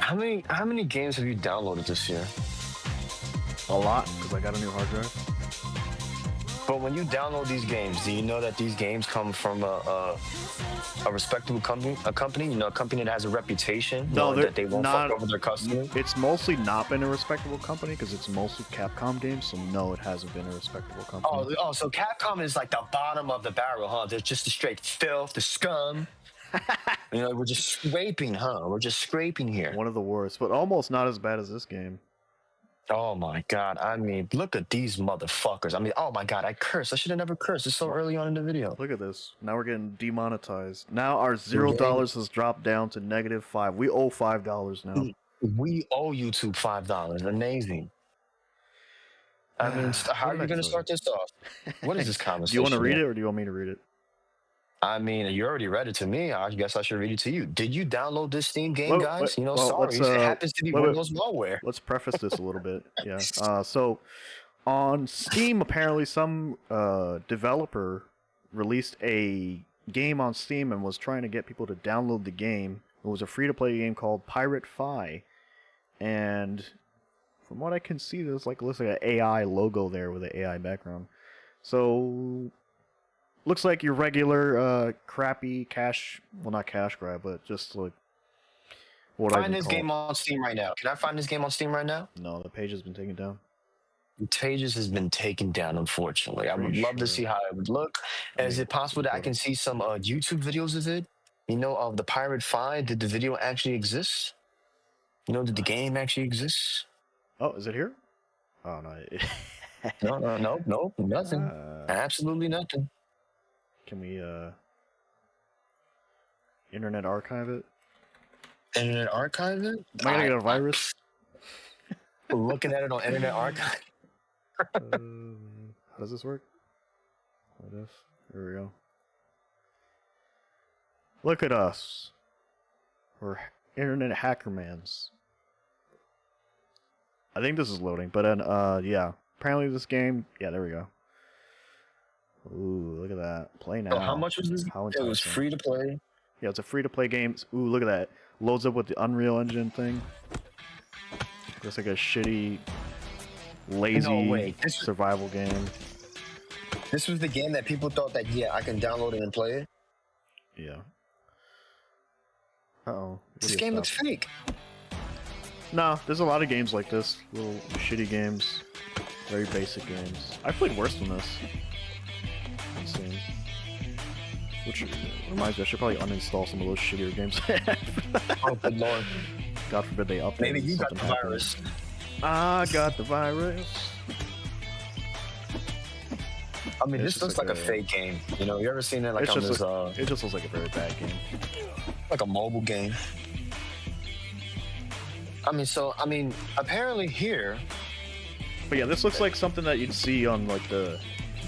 How many games have you downloaded this year? A lot, because I got a new hard drive. But when you download these games, do you know that these games come from a respectable company, a company that has a reputation, No, knowing they're that they won't not. fuck over their customers? It's mostly not been a respectable company because it's mostly Capcom games, so no, it hasn't been a respectable company. So Capcom is like the bottom of the barrel, huh? They're just the straight filth, the scum. We're just scraping, huh? We're just scraping here. One of the worst, but almost not as bad as this game. Oh my God. I mean, look at these motherfuckers. I mean, oh my God, I cursed. I should have never cursed. It's so early on in the video. Look at this. Now we're getting demonetized. Now our $0 has dropped down to -5. We owe $5 now. We owe YouTube $5. Amazing. I mean, how are you going to start this off? What is this conversation? Do you want to read it or do you want me to read it? I mean, you already read it to me. I guess I should read it to you. Did you download this Steam game, guys? Sorry, it happens to be Windows malware. Let's preface this a little bit. Yeah. So on Steam, apparently some developer released a game on Steam and was trying to get people to download the game. It was a free-to-play game called Pirate Fi, and from what I can see, there's looks like an AI logo there with an AI background. So looks like your regular crappy not cash grab, but just like what I find this game on Steam right now. Can I find this game on Steam right now? No, the page has been taken down. The pages has been taken down, unfortunately. I would love to see how it would look. Is it possible that I can see some YouTube videos of it? Of the Pirate Fi? Did the video actually exist? Did the game actually exist? Oh, is it here? Oh, no. No, nothing. Absolutely nothing. Can we Internet Archive it? Internet Archive it? Am I gonna get a virus? Looking at it on Internet Archive. How does this work? There we go. Look at us. We're Internet Hackermans. I think this is loading, but then yeah. Apparently this game, yeah, there we go. Ooh, look at that. Play now. So how much was this? It was free to play. Yeah, it's a free to play game. Ooh, look at that. Loads up with the Unreal Engine thing. Looks like a shitty, lazy survival game. This was the game that people thought that, yeah, I can download it and play it? Yeah. Uh-oh. This game looks fake. No, there's a lot of games like this. Little shitty games. Very basic games. I played worse than this. Insane. Which reminds me, I should probably uninstall some of those shittier games. Oh, good lord. God forbid they update. Maybe you got the virus. I got the virus. I mean, this looks like a fake game. You ever seen it it just looks like a very bad game. Like a mobile game. Apparently here. But yeah, this looks like something that you'd see on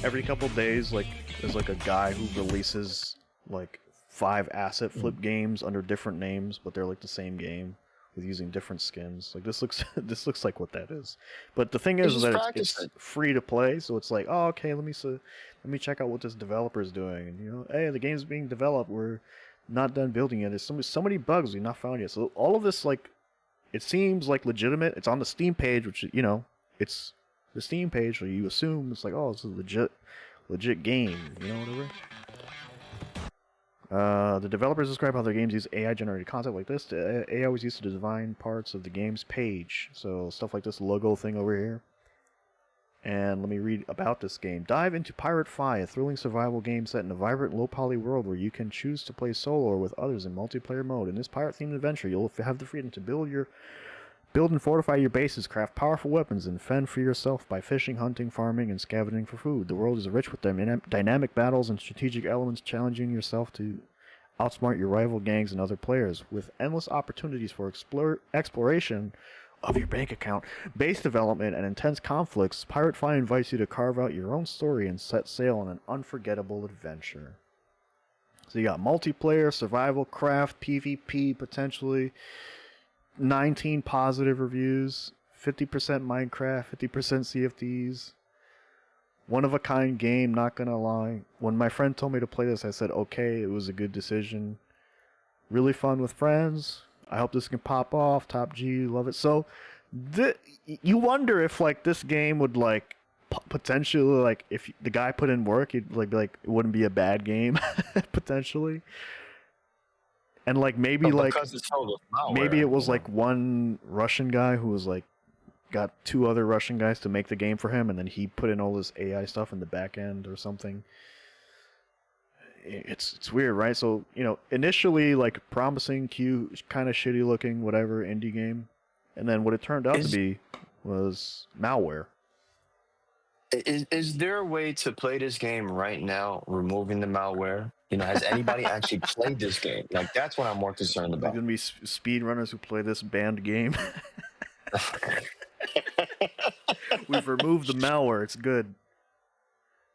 every couple days, there's a guy who releases 5 asset flip games under different names, but they're the same game with using different skins. This looks like what that is. But the thing is that it's free to play, so it's oh, okay, let me check out what this developer is doing, and hey, the game's being developed, we're not done building it. There's so many bugs we've not found yet. So all of this it seems legitimate. It's on the Steam page, which it's the Steam page, so you assume it's oh, it's a legit game, whatever. The developers describe how their games use AI-generated content like this. The AI was used to design parts of the game's page. So stuff like this logo thing over here. And let me read about this game. Dive into Pirate Fi, a thrilling survival game set in a vibrant, low-poly world where you can choose to play solo or with others in multiplayer mode. In this pirate-themed adventure, you'll have the freedom to build and fortify your bases, craft powerful weapons, and fend for yourself by fishing, hunting, farming, and scavenging for food. The world is rich with dynamic battles and strategic elements, challenging yourself to outsmart your rival gangs and other players. With endless opportunities for exploration of your bank account, base development, and intense conflicts, Pirate Fi invites you to carve out your own story and set sail on an unforgettable adventure. So you got multiplayer, survival, craft, PvP, potentially 19 positive reviews, 50% Minecraft, 50% CFDs. One-of-a-kind game, not gonna lie. When my friend told me to play this, I said, okay, it was a good decision. Really fun with friends. I hope this can pop off. Top G, love it. So, you wonder if like this game would like potentially like if the guy put in work, he'd like be like it wouldn't be a bad game potentially. And like maybe like Because it's filled with maybe it malware, was like one Russian guy who was like got two other Russian guys to make the game for him, and then he put in all this AI stuff in the back end or something. It's weird, right? So initially like promising, cute, kind of shitty looking, whatever indie game, and then what it turned out to be was malware. Is there a way to play this game right now, removing the malware? Has anybody actually played this game? Like, that's what I'm more concerned There's about. gonna be speedrunners who play this banned game. We've removed the malware. It's good.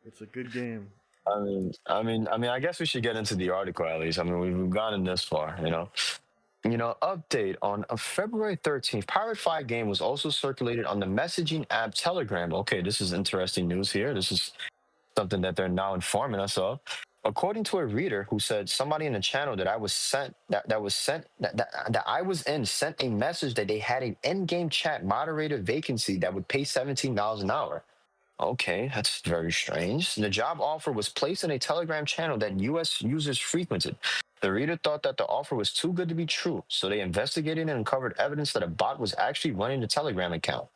It's a good game. I guess we should get into the article at least. I mean, we've gotten this far, update on February 13th. Pirate Fi game was also circulated on the messaging app Telegram. Okay, this is interesting news here. This is something that they're now informing us of. According to a reader who said somebody in the channel that I was sent that I was in sent a message that they had an in-game chat moderator vacancy that would pay $17 an hour. Okay, that's very strange. The job offer was placed in a Telegram channel that U.S. users frequented. The reader thought that the offer was too good to be true, so they investigated and uncovered evidence that a bot was actually running the Telegram account.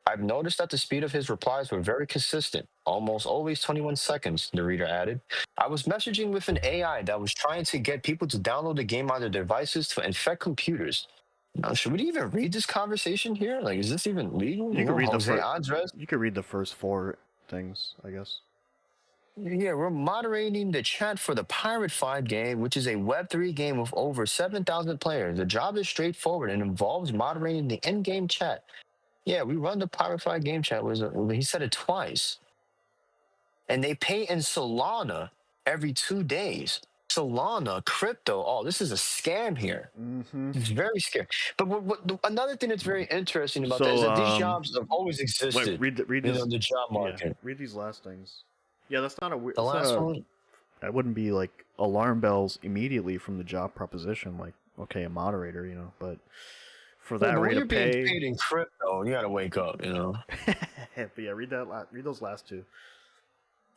I've noticed that the speed of his replies were very consistent, almost always 21 seconds, the reader added. I was messaging with an AI that was trying to get people to download the game on their devices to infect computers. Now, should we even read this conversation here? Like, is this even legal? You can read You can read the first four things, I guess. Yeah, we're moderating the chat for the Pirate Fi game, which is a Web3 game with over 7,000 players. The job is straightforward and involves moderating the in-game chat. Yeah, we run the Pirate Fi game chat. He said it twice. And they pay in Solana every 2 days. Solana, crypto, this is a scam here. Mm-hmm. It's very scary. But another thing that's very interesting about that is that these jobs have always existed. Wait, read this, the job market. Yeah, read these last things. Yeah, that's not a weird. The last one. That wouldn't be like alarm bells immediately from the job proposition. Like, okay, a moderator, but for that rate of pay, being paid in crypto, you gotta wake up, But yeah, read those last two.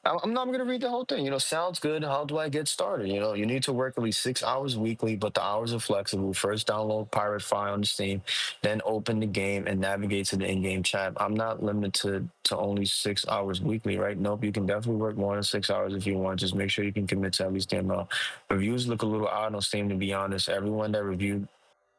I'm not going to read the whole thing. Sounds good. How do I get started? You need to work at least 6 hours weekly, but the hours are flexible. First, download Pirate Fi on Steam, then open the game and navigate to the in-game chat. I'm not limited to only 6 hours weekly, right? Nope, you can definitely work more than 6 hours if you want. Just make sure you can commit to at least 10 hours. Reviews look a little odd on Steam, to be honest. Everyone that reviewed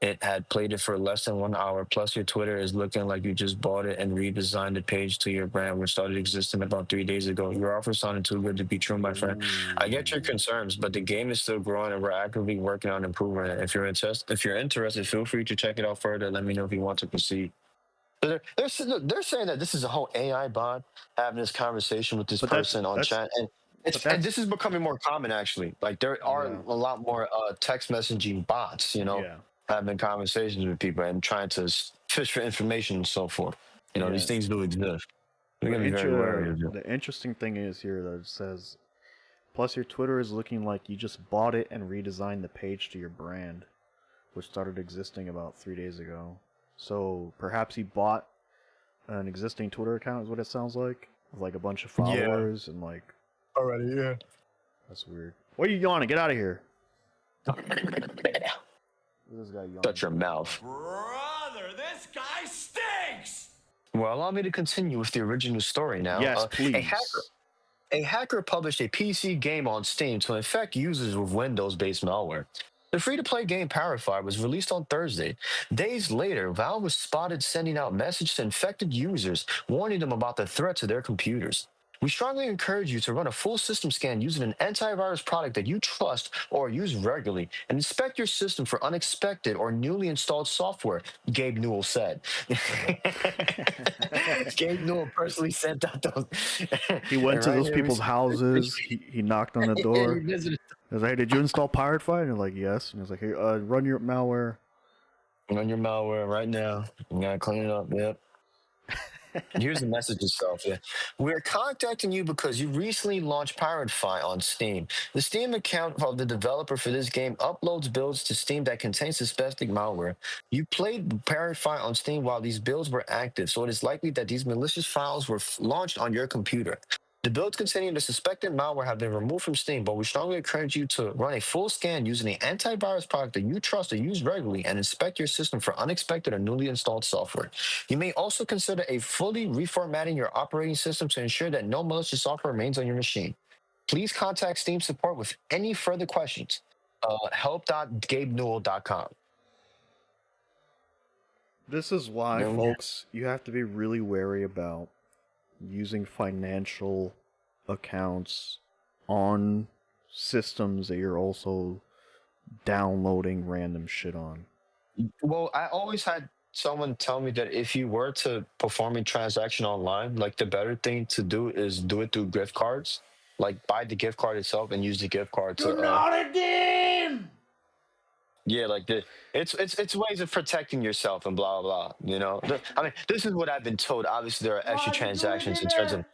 it had played it for less than 1 hour. Plus, your Twitter is looking like you just bought it and redesigned the page to your brand, which started existing about 3 days ago. Your offer sounded too good to be true, my friend. I get your concerns, but the game is still growing, and we're actively working on improving it. If you're interested, feel free to check it out further. Let me know if you want to proceed. They're saying that this is a whole AI bot having this conversation with this person on chat, and this is becoming more common, actually. Like, there are a lot more text messaging bots, having conversations with people and trying to fish for information and so forth. These things do exist. The interesting thing is here that it says, plus your Twitter is looking like you just bought it and redesigned the page to your brand, which started existing about 3 days ago. So perhaps he bought an existing Twitter account is what it sounds like, with like a bunch of followers and like... Already, yeah. That's weird. What are you yawning? Get out of here. This guy yawning. Shut your mouth. Brother, this guy stinks! Well, allow me to continue with the original story now. Yes, please. A hacker published a PC game on Steam to infect users with Windows-based malware. The free-to-play game Pirate Fi was released on Thursday. Days later, Valve was spotted sending out messages to infected users, warning them about the threat to their computers. We strongly encourage you to run a full system scan using an antivirus product that you trust or use regularly, and inspect your system for unexpected or newly installed software, Gabe Newell said. Gabe Newell personally sent out those. He went to those people's houses. He knocked on the door. He was like, hey, did you install Pirate Fi? And they're like, yes. And he was like, hey, run your malware. Run your malware right now. You gotta clean it up, yep. Here's the message itself. Yeah. We're contacting you because you recently launched Pirate Fi on Steam. The Steam account of the developer for this game uploads builds to Steam that contains suspected malware. You played Pirate Fi on Steam while these builds were active, so it is likely that these malicious files were launched on your computer. The builds containing the suspected malware have been removed from Steam, but we strongly encourage you to run a full scan using an antivirus product that you trust or use regularly and inspect your system for unexpected or newly installed software. You may also consider a fully reformatting your operating system to ensure that no malicious software remains on your machine. Please contact Steam support with any further questions. Help.gabenewell.com. This is why, Yeah. folks, you have to be really wary about using financial accounts on systems that you're also downloading random shit on. Well, I always had someone tell me that if you were to perform a transaction online, like the better thing to do is do it through gift cards. Like buy the gift card itself and use the gift card to yeah, like it's ways of protecting yourself and blah blah blah. You know, I mean, this is what I've been told. Obviously, there are extra transactions in terms of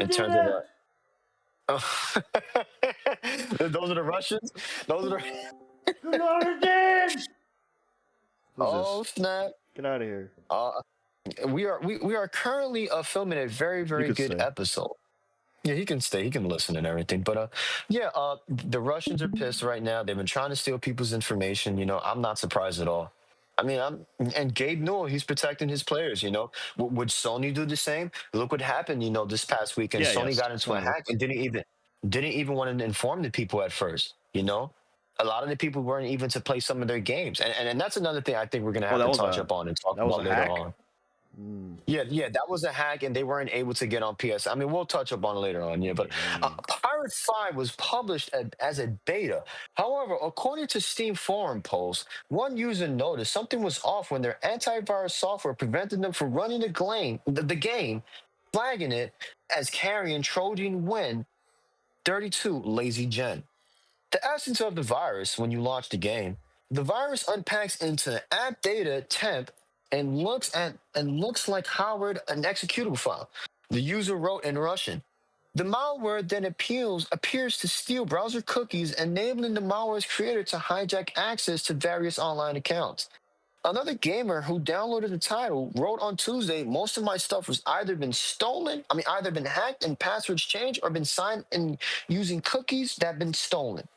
in terms of those are the Russians. Those are the Who's oh this? snap. Get out of here. Uh, we are currently filming a very You very could good stay. episode. Yeah, he can stay. He can listen and everything. But yeah, the Russians are pissed right now. They've been trying to steal people's information. You know, I'm not surprised at all. I mean, and Gabe Newell, he's protecting his players. You know, would Sony do the same? Look what happened. You know, this past weekend, Yeah, Sony yes. got into a Sony hack works. and didn't even want to inform the people at first. You know, a lot of the people weren't even to play some of their games, and that's another thing I think we're gonna Oh, have to touch up on and talk that was about a later hack? on. Mm. Yeah, that was a hack, and they weren't able to get on PS. I mean, we'll touch up on it later on. Yeah, but Pirate 5 was published as a beta. However, according to Steam forum posts, one user noticed something was off when their antivirus software prevented them from running the game, flagging it as carrying Trojan Win 32 Lazy Gen. The essence of the virus when you launch the game, the virus unpacks into app data temp and looks like Howard an executable file. The user wrote in Russian. The malware then appears to steal browser cookies, enabling the malware's creator to hijack access to various online accounts. Another gamer who downloaded the title wrote on Tuesday, most of my stuff was either been hacked and passwords changed or been signed in using cookies that have been stolen.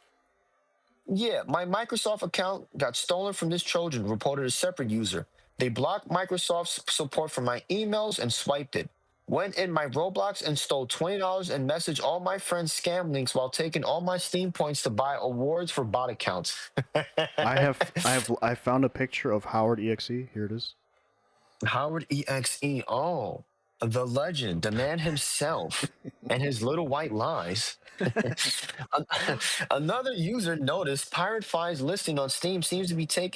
Yeah, my Microsoft account got stolen from this Trojan, reported a separate user. They blocked Microsoft's support for my emails and swiped it. Went in my Roblox and stole $20 and messaged all my friends scam links while taking all my Steam points to buy awards for bot accounts. I found a picture of Howard EXE. Here it is. Howard EXE, oh, the legend, the man himself, and his little white lies. Another user noticed Pirate Fi's listing on Steam seems to be to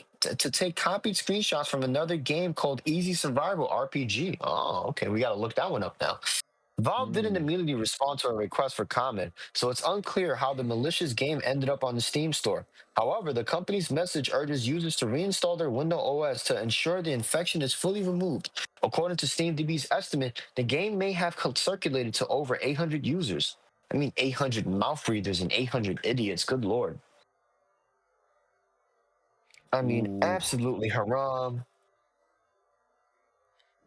take copied screenshots from another game called Easy Survival RPG. Oh, okay, we got to look that one up now. Valve didn't immediately respond to a request for comment, so it's unclear how the malicious game ended up on the Steam store. However, the company's message urges users to reinstall their Windows OS to ensure the infection is fully removed. According to SteamDB's estimate, the game may have circulated to over 800 users. I mean, 800 mouth breathers and 800 idiots. Good lord. I mean, Ooh. absolutely haram.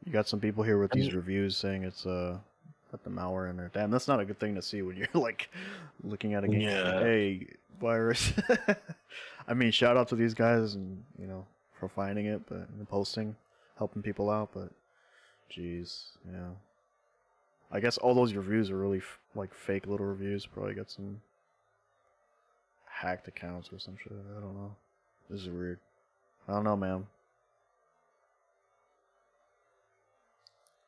You got some people here with I these mean, reviews saying it's got the malware in there. Damn, that's not a good thing to see when you're like looking at a game. Like, yeah. hey, virus. I mean, shout out to these guys and for finding it, but and posting, helping people out. But jeez, yeah. I guess all those reviews are really like fake little reviews. Probably got some hacked accounts or some shit. I don't know. This is weird. I don't know, man.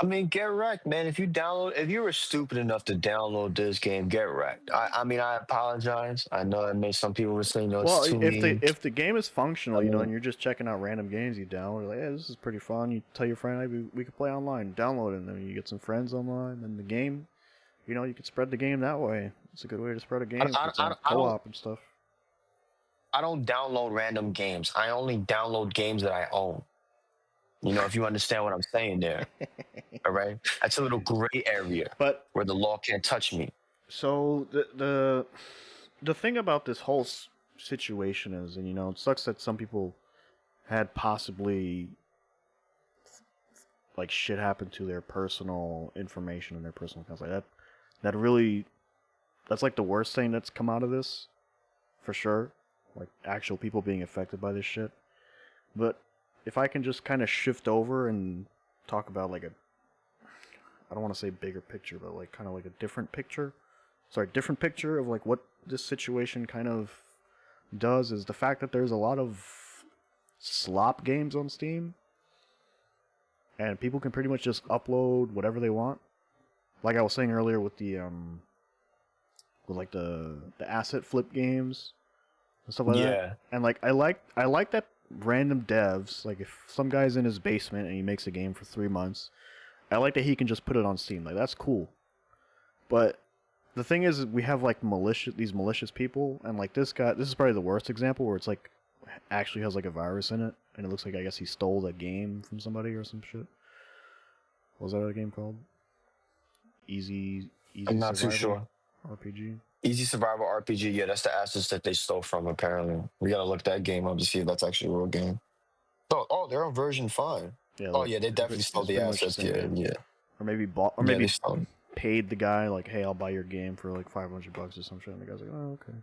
I mean, get wrecked, man. If you were stupid enough to download this game, get wrecked. I mean, I apologize. I know that made some people were saying, no, it's Well, too mean. if the game is functional, I mean, and you're just checking out random games you download, like, hey, this is pretty fun. You tell your friend, hey, we could play online. Download it, and then you get some friends online. And the game, you can spread the game that way. It's a good way to spread a game if it's on co-op and stuff. I don't download random games. I only download games that I own. If you understand what I'm saying there. All right, that's a little gray area But where the law can't touch me. so the thing about this whole situation is, and it sucks that some people had possibly like shit happen to their personal information and their personal accounts like that. That really, that's like the worst thing that's come out of this, for sure. Like actual people being affected by this shit. But if I can just kind of shift over and talk about like I don't want to say bigger picture, but like kind of like a different picture. Sorry, different picture of like what this situation kind of does is the fact that there's a lot of slop games on Steam, and people can pretty much just upload whatever they want. Like I was saying earlier with with like the asset flip games and stuff like that. Yeah. And like I like that random devs, like if some guy's in his basement and he makes a game for 3 months, I like that he can just put it on Steam. Like that's cool. But the thing is, we have like these malicious people, and like this guy. This is probably the worst example where it's like actually has like a virus in it, and it looks like I guess he stole a game from somebody or some shit. What was that other game called? Easy I'm not too Survival sure. RPG. Easy Survival RPG. Yeah, that's the assets that they stole from. Apparently, we gotta look that game up to see if that's actually a real game. Oh, they're on version 5. Yeah, Oh like, yeah, they definitely stole it's the pretty much the assets. same Yeah, game. yeah, Or maybe bought, or yeah. They maybe stole 'em. paid the guy like, "Hey, I'll buy your game for like $500 or some shit." And the guy's like, "Oh, okay."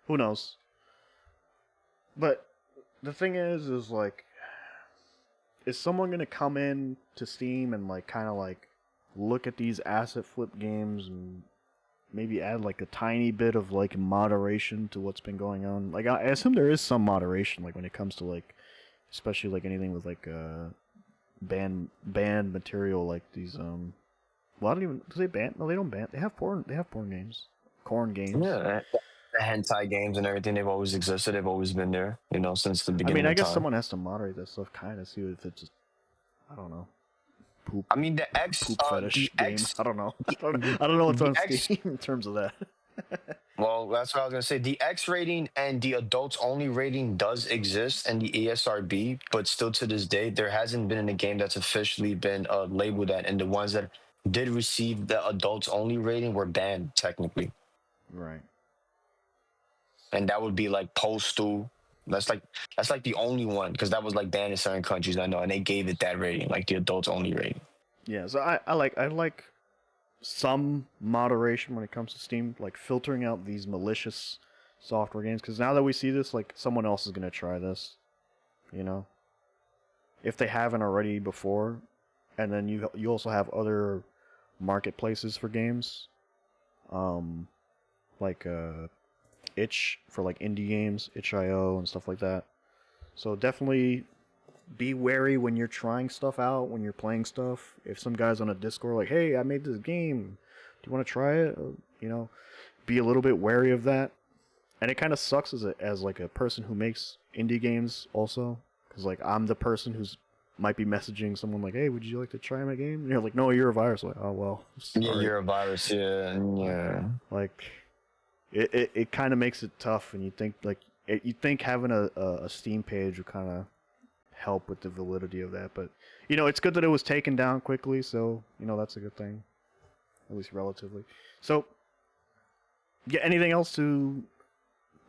Who knows? But the thing is like, is someone gonna come in to Steam and like kind of like look at these asset flip games and maybe add like a tiny bit of like moderation to what's been going on? Like I assume there is some moderation, like when it comes to like, especially like anything with like banned material, like these well, I don't even, do they ban? No, they don't ban. They have porn. They have porn games, corn games. Yeah, the hentai games and everything. They've always existed. They've always been there. Since the I beginning mean, I of guess time. someone has to moderate that stuff, kind of see if it's just, I don't know, poop I mean, poop fetish games. I don't know. I don't know what's The on X. Steam in terms of that. Well, that's what I was gonna say. The X rating and the adults only rating does exist, and the ESRB, but still to this day, there hasn't been a game that's officially been labeled that. And the ones that did receive the adults only rating were banned technically, Right. and that would be like Postal. That's like the only one because that was like banned in certain countries I know, and they gave it that rating, like the adults only rating. Yeah. So I like some moderation when it comes to Steam, like filtering out these malicious software games. Because now that we see this, like someone else is gonna try this, you know, if they haven't already before, and then you also have other marketplaces for games, um, like itch for like indie games, itch.io and stuff like that. So definitely be wary when you're trying stuff out, when you're playing stuff. If some guy's on a Discord like, "Hey, I made this game. Do you want to try it?" Be a little bit wary of that. And it kind of sucks as like a person who makes indie games also, because like I'm the person who's might be messaging someone like, "Hey, would you like to try my game?" And you're like, "No, you're a virus." Like, "Oh well, Yeah, sorry." you're a virus. Yeah, yeah. Like it kind of makes it tough, and you think like you think having a Steam page would kind of help with the validity of that, but it's good that it was taken down quickly, so that's a good thing, at least relatively. So yeah, anything else to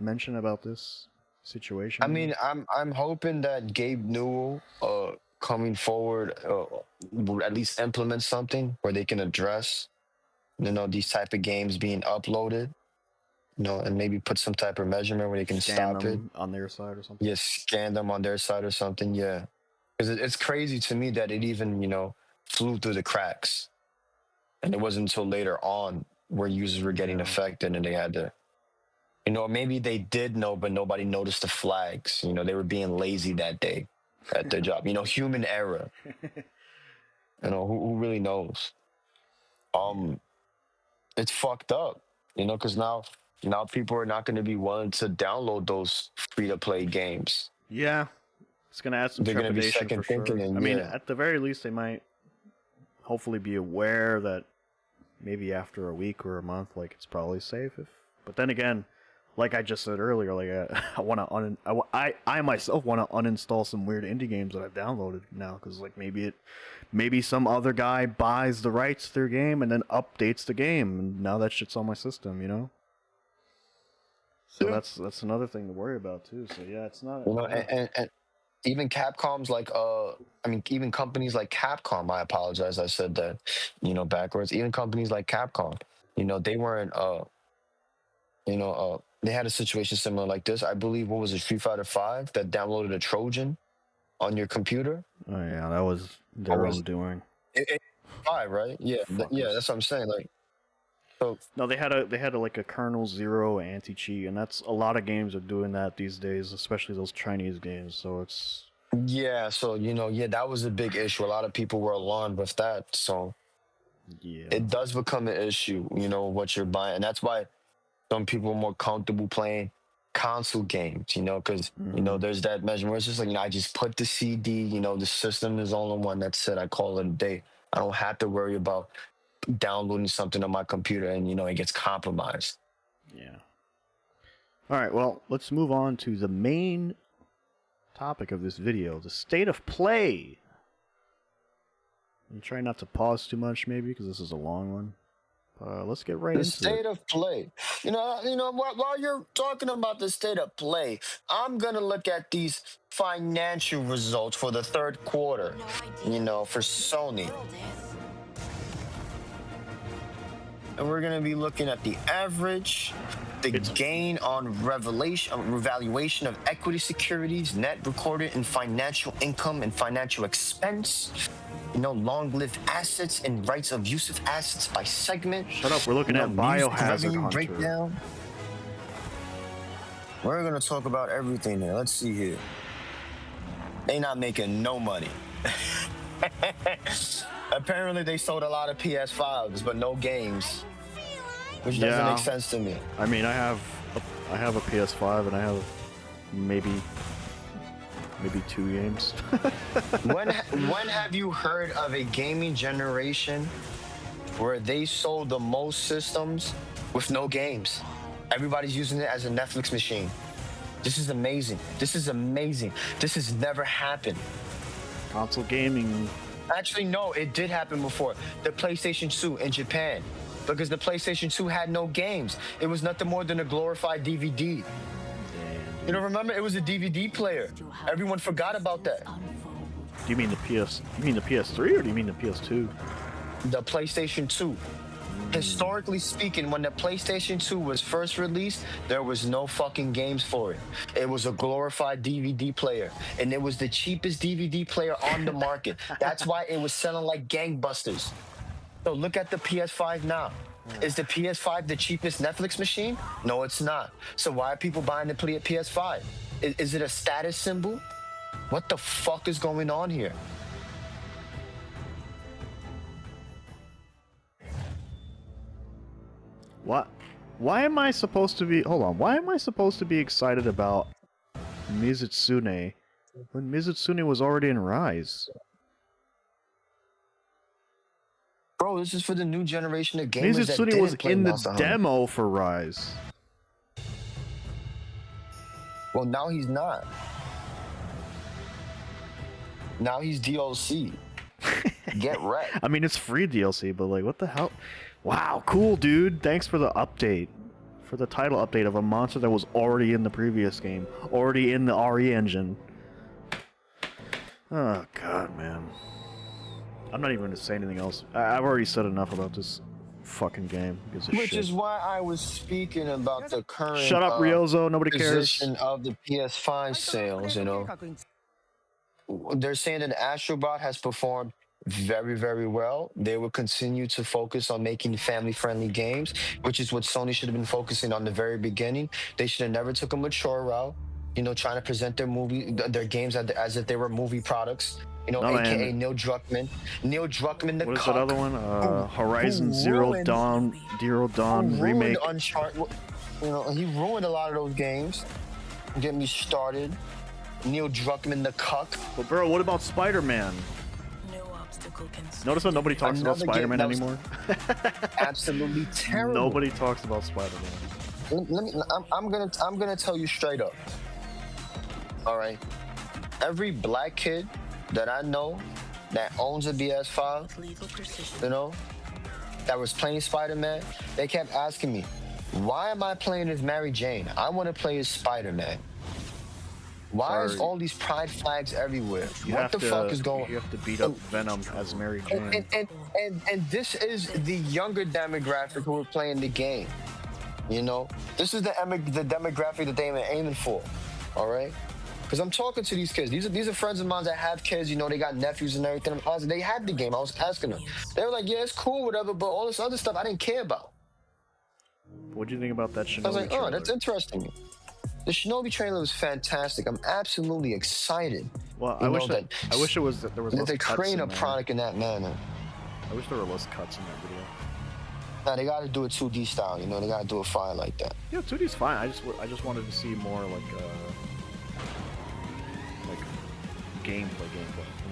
mention about this situation? I mean, I'm hoping that Gabe Newell, coming forward, will at least implement something where they can address, these type of games being uploaded, and maybe put some type of measurement where they can Scan stop it. them on their side or something. Yeah, scan them on their side or something. Yeah, because it's crazy to me that it even flew through the cracks, and it wasn't until later on where users were getting Yeah. affected and they had to. Maybe they did know, but nobody noticed the flags. They were being lazy that day at their job. Human error. Who really knows? It's fucked up. Because now people are not going to be willing to download those free to play games. Yeah, it's gonna add some They're going to be trepidation for second thinking, sure. and I mean, yeah, at the very least, they might hopefully be aware that maybe after a week or a month, like it's probably safe. But then again, like I just said earlier, like I want to I myself want to uninstall some weird indie games that I've downloaded now, because like maybe some other guy buys the rights to their game and then updates the game, and now that shit's on my system, you know. So Yeah. that's another thing to worry about too. So yeah, it's not. You know, and even Capcom's like I mean, even companies like Capcom, I apologize, I said that, you know, backwards. Even companies like Capcom, you know, they weren't they had a situation similar like this. I believe, what was it, Street Fighter 5 that downloaded a Trojan on your computer? Oh yeah, that was their own doing. It 5, right? Yeah, yeah, that's what I'm saying. Like, so no, they had a like a Kernel Zero anti-cheat, and that's a lot of games are doing that these days, especially those Chinese games. So it's yeah, so you know, yeah, that was a big issue. A lot of people were alarmed with that. So yeah, it does become an issue, you know, what you're buying, and that's why some people are more comfortable playing console games, you know, because you know there's that measure where it's just like, you know, I just put the CD, you know, the system is all in one. That's it. I call it a day. I don't have to worry about downloading something on my computer and, you know, it gets compromised. yeah. All right, well, let's move on to the main topic of this video: the state of play. I'm trying not to pause too much, maybe, because this is a long one. Let's get right into it. The state of play. You know, while you're talking about the state of play, I'm gonna look at these financial results for the third quarter. You know, for Sony. And we're going to be looking at the average, the gain on revaluation of equity securities, net recorded in financial income and financial expense, you know, long-lived assets and rights of use of assets by segment. Shut up, we're looking at Biohazard Hunter. Breakdown. We're going to talk about everything here. Let's see here. They not making no money. Apparently, they sold a lot of PS5s, but no games, which doesn't make sense to me. I mean, I have a PS5 and I have maybe 2 games. when have you heard of a gaming generation where they sold the most systems with no games? Everybody's using it as a Netflix machine. This is amazing. This is amazing. This has never happened. Console gaming. Actually, no, it did happen before. The PlayStation 2 in Japan, because the PlayStation 2 had no games. It was nothing more than a glorified DVD. You know, remember, it was a DVD player. Everyone forgot about that. Do you mean the PS3 or do you mean the PS2? The PlayStation 2. Historically speaking, when the PlayStation 2 was first released, there was no fucking games for it. It was a glorified DVD player, and it was the cheapest DVD player on the market. That's why it was selling like gangbusters. So look at the PS5 now. Is the PS5 the cheapest Netflix machine? No, it's not. So why are people buying the PS5? Is it a status symbol? What the fuck is going on here? What? Why am I supposed to be... Hold on. Why am I supposed to be excited about Mizutsune when Mizutsune was already in Rise? Bro, this is for the new generation of gamers that Mizutsune didn't was play in the Monster Hunter. demo for Rise. Well, now he's not. Now he's DLC. Get wrecked. I mean, it's free DLC, but like, what the hell? Wow, cool, dude. Thanks for the update. For the title update of a monster that was already in the previous game. Already in the RE engine. Oh, God, man. I'm not even going to say anything else. I've already said enough about this fucking game. Which is why I was speaking about the current Shut up, Ryozo. Nobody position cares. of the PS5 sales, you know. They're saying that Astrobot has performed very, very well. They will continue to focus on making family-friendly games, which is what Sony should have been focusing on the very beginning. They should have never took a mature route, you know, trying to present their games as if they were movie products. You know, AKA Neil Druckmann. Neil Druckmann, the what is that other one? Horizon Zero Dawn remake. Uncharted. You know, he ruined a lot of those games. Get me started. Neil Druckmann, the cuck. But bro, what about Spider-Man? Notice how nobody talks about Spider-Man anymore? Absolutely terrible. Nobody talks about Spider-Man. I'm gonna tell you straight up. All right. Every black kid that I know that owns a PS5, you know, that was playing Spider-Man, they kept asking me, why am I playing as Mary Jane? I want to play as Spider-Man. Why is all these pride flags everywhere? What the fuck is going on? You have to beat up Venom as Mary Jane. And this is the younger demographic who are playing the game. You know? This is the demographic that they were aiming for. All right? Because I'm talking to these kids. These are friends of mine that have kids. You know, they got nephews and everything. They had the game. I was asking them. They were like, yeah, it's cool, whatever, but all this other stuff I didn't care about. What do you think about that Shinobi I was like, trailer? oh, that's interesting. The Shinobi trailer was fantastic. I'm absolutely excited. Well, I wish it was that there was less they cuts create in a there. product in that manner. I wish there were less cuts in that video. Now they got to do it 2D style. You know, they got to do it fire like that. Yeah, 2D's fine. I just wanted to see more like gameplay. You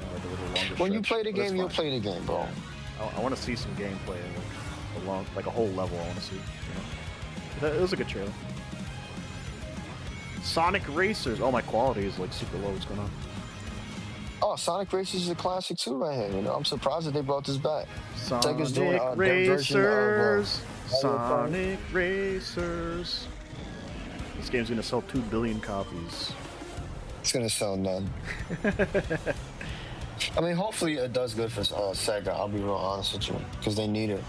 know, like a little longer. When you stretch, play the but it's game, you'll fine. play the game, bro. I want to see some gameplay, like a whole level. I want to see. You know? It was a good trailer. Sonic Racers. Oh, my quality is like super low. What's going on? Oh, Sonic Racers is a classic too, right here. You know, I'm surprised that they brought this back. Sonic Sega's doing their version Racers. of Sonic Racers. This game's gonna sell 2 billion copies. It's gonna sell none. I mean, hopefully it does good for Sega. I'll be real honest with you, because they need it,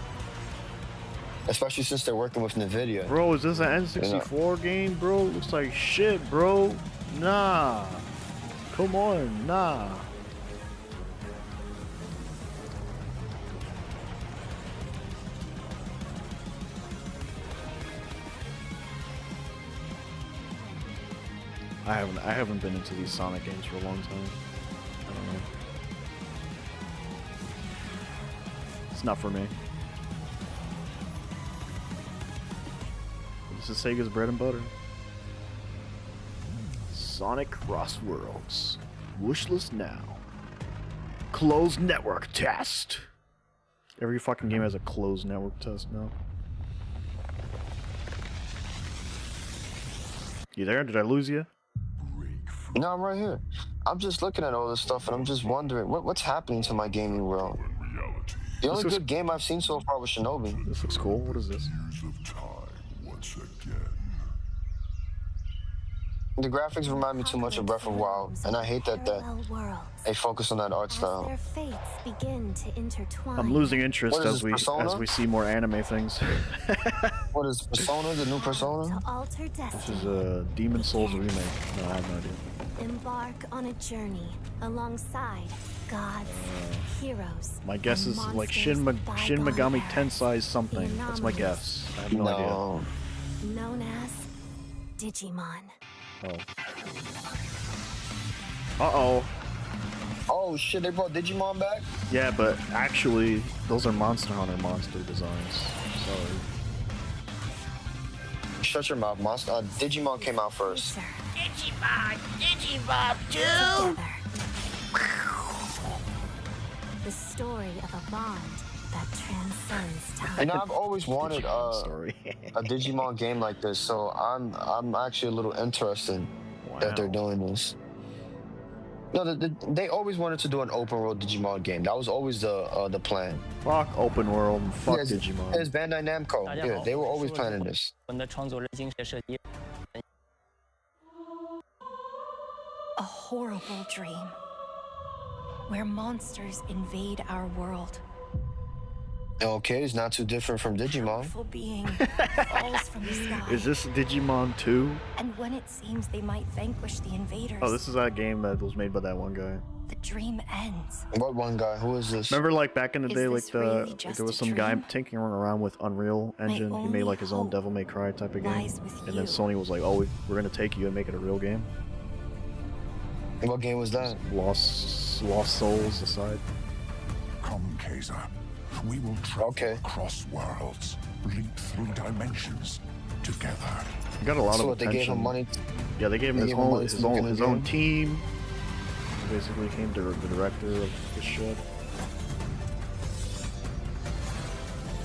especially since they're working with NVIDIA. Bro, is this an N64 game, bro? Looks like shit, bro. Nah. Come on, nah. I haven't been into these Sonic games for a long time. I don't know. It's not for me. This is Sega's bread and butter. Sonic Cross Worlds. Wishlist now. Closed network test. Every fucking game has a closed network test now. You there? Did I lose you? No, I'm right here. I'm just looking at all this stuff, and I'm just wondering what's happening to my gaming world. The only good game I've seen so far was Shinobi. This looks cool. What is this? The graphics remind me too much of Breath of the Wild, and I hate that they focus on that art style. Their fates begin to intertwine. I'm losing interest What is as this, we see more anime things. What is Persona? The new Persona? To alter This destiny. is a Demon Souls remake. No, I have no idea. Embark on a journey alongside gods, heroes. My guess and is like monsters Shin of Megami bygone Tensei eras, something. the That's my guess. I have no No. known as Digimon. idea. Uh-oh. Oh shit, they brought Digimon back? Yeah, but actually, those are Monster Hunter monster designs. Sorry. Shut your mouth, monster. Digimon came out first. Digimon 2! The story of a bond that transcends time. You know, I've always wanted Sorry. a Digimon game like this, so I'm actually a little interested that they're doing this. No, they always wanted to do an open world Digimon game. That was always the plan. Fuck open world and fuck It's Digimon. Bandai Namco. Yeah, they were always planning this. 我们的创作人精神设计 A horrible dream where monsters invade our world. Okay, it's not too different from Digimon. Powerful being falls from the sky. Is this Digimon 2? And when it seems they might vanquish the invaders, Oh, this is that game that was made by that one guy. the dream ends. What one guy? Who is this? Remember, like back in the Is day, like this really just there was a some guy dream? tinkering around with Unreal Engine. He made only like his own hope Devil May Cry type of game, lies with and then you. Sony was like, "Oh, we're gonna take you and make it a real game." What game was that? Lost Souls aside. Come, Kaiser. We will travel Okay. across worlds, leap through dimensions together. He got a lot So of what, they attention. gave him money? Yeah, they gave him They his gave him own money to make his a own game? team. He basically became the director of this shit.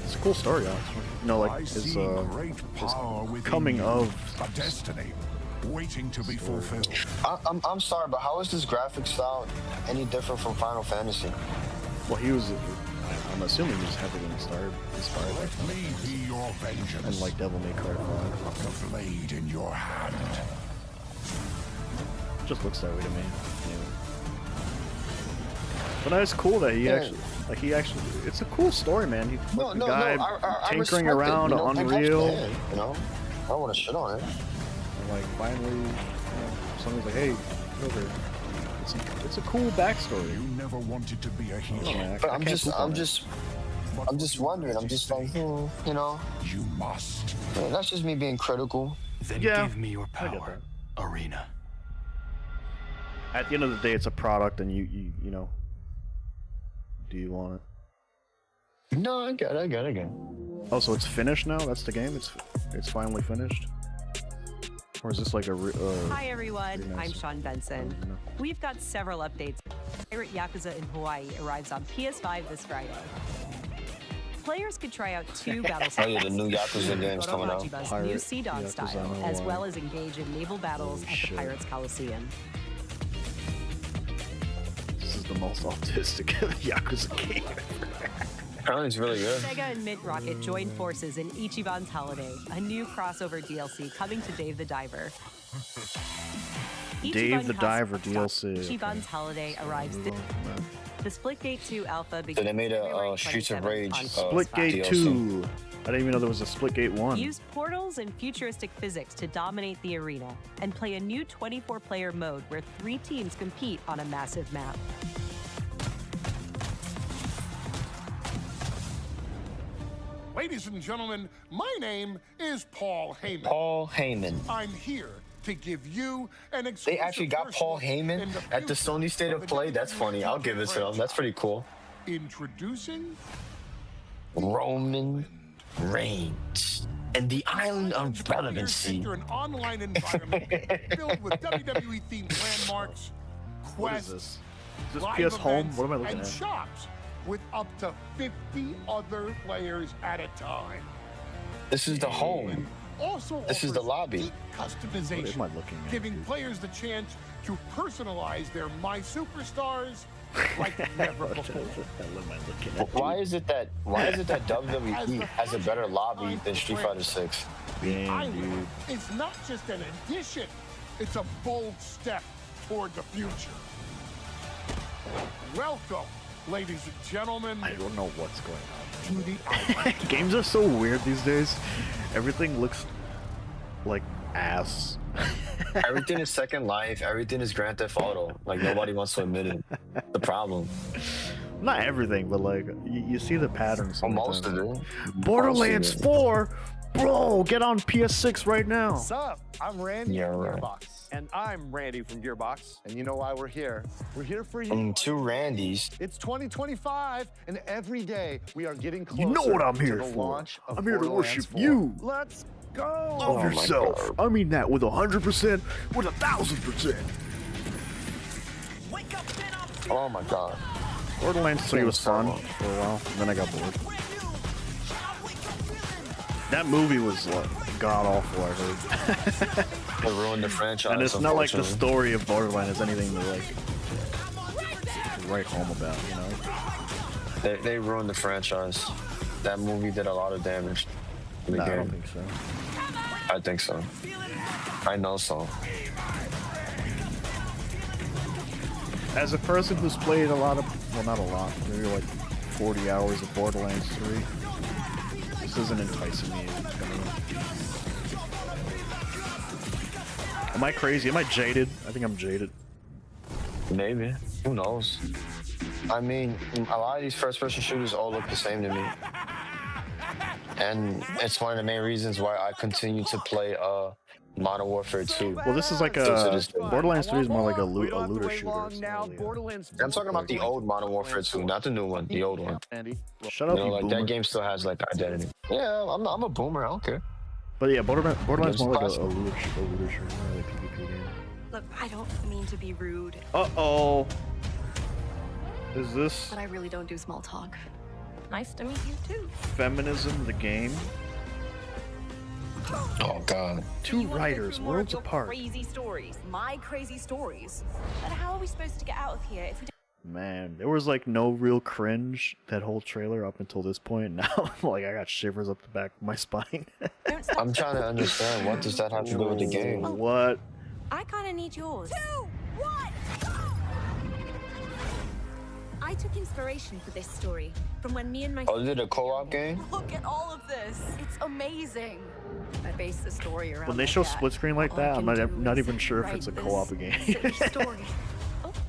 It's cool story, actually. You know, I like see his great power within coming you, of a destiny waiting to be fulfilled. I'm sorry, but how is this graphic style any different from Final Fantasy? well, he was. I'm assuming he was heavily inspired by Let me be your vengeance. and like Devil May Cry 5. The blade in your hand. It just looks that way to me. Yeah. But it's cool that he actually, it's a cool story, man. He, No, the no, guy no. I tinkering respect it, around you know, on and that's Unreal. bad, you know, I don't want to shit on it. And like finally, someone's like, "Hey, get over." It's a cool backstory. You never wanted to be a hero. Yeah, But I I'm can't just wondering. I'm just like, you know, You must. that's just me being critical. Then Yeah, give me your I get power, Arena. At the end of the day, it's a product, and you know, do you want it? No, I get it. Oh, so it's finished now? That's the game? It's finally finished? Or is this like a Hi everyone, pretty nice. I'm Sean Benson. We've got several updates. Pirate Yakuza in Hawaii arrives on PS5 this Friday. Players could try out 2 battle Oh yeah, the new Yakuza game's coming out. Goromachiba's Pirate new Sea Dog Yakuza style, in as Hawaii. well as engage in naval battles Holy at shit. the Pirates Coliseum. This is the most autistic Yakuza game ever. Apparently it's really good. Sega and Mint Rocket join forces in Ichiban's Holiday, a new crossover DLC coming to Dave the Diver. Dave the Diver DLC. DLC. Ichiban's Holiday arrives this. The Splitgate 2 alpha So begins they made a February Streets of 27th Rage on Splitgate DLC. 2. I didn't even know there was a Splitgate 1. Use portals and futuristic physics to dominate the arena and play a new 24-player mode where 3 teams compete on a massive map. Ladies and gentlemen, my name is Paul Heyman. Paul Heyman. I'm here to give you an They exclusive actually got first Paul look Heyman in the at the future Sony State of of the Play. That's WWE funny. I'll give it to them. That's pretty cool. Introducing Roman Reigns and the Island of Relevancy. Enter an online environment filled with WWE themed landmarks, What is quests, this? Is this live PS Home? events, What am I looking and at? shops with up to 50 other players at a time. This is the home. Also This is the offers lobby. deep What customization, am I looking at, giving dude? players the chance to personalize their My Superstars like never before. What am I looking at? Why is it that WWE has a better lobby than Street Fighter 6? Damn, Island dude. is not just an addition, it's a bold step toward the future. Welcome, ladies and gentlemen, I don't know what's going on. to the island. Games are so weird these days. Everything looks like ass. Everything is Second Life. Everything is Grand Theft Auto. Like nobody wants to admit it. The problem. Not everything, but like you see the patterns. Well, most of sometimes. it. Borderlands 4, bro, get on PS6 right now. Sup? I'm Randy Yeah, from right. Gearbox. And I'm Randy from Gearbox. And you know why we're here? We're here for you. Two Randys. It's 2025, and every day we are getting closer You know what I'm to here the for. launch of I'm here to Borderlands worship 4. you. Let's go! Love my yourself. I mean that with 100%, with 1,000%. Oh my god. Borderlands 3 was fun for a while, and then I got bored. That movie was like god awful, I heard. They ruined the franchise. And it's not like the unfortunately. story of Borderlands is anything to like write home about, you know? They ruined the franchise. That movie did a lot of damage to the Nah, I game. don't think so. I think so. I know so. As a person who's played a lot of, well, not a lot, maybe like 40 hours of Borderlands 3, this isn't enticing me. Am I crazy? Am I jaded? I think I'm jaded. Maybe. Who knows? I mean, a lot of these first-person shooters all look the same to me. And it's one of the main reasons why I continue to play Modern Warfare 2. Well, this is like Still to a this day. Borderlands 3 is more like a We don't have to looter wait shooter. long It's now. not really a- Borderlands I'm talking about the old Modern Warfare 2, not the new one, the old one. Andy. Shut You up, know, you like boomer. that game still has like identity. Yeah, I'm a boomer. I don't care. But yeah, Borderlands Game's more like a possible. looter shooter, not really a PvP game. Look, I don't mean to be rude, Uh-oh. Is this? but I really don't do small talk. Nice to meet you too. Feminism, the game. Oh God. Two writers, worlds apart. Crazy stories. My crazy stories. But how are we supposed to get out of here if we Man, there was like no real cringe that whole trailer up until this point. Now, like, I got shivers up the back of my spine. don't stop? I'm trying to understand, what does that have to do with the game? What? I kind of need yours. 2, 1! I took inspiration for this story from when me and my... Oh, is it a co-op game? Look at all of this. It's amazing. I based the story around When they my show dad. split screen like All that, I I'm can not do even is sure if write it's a this co-op game. silly story.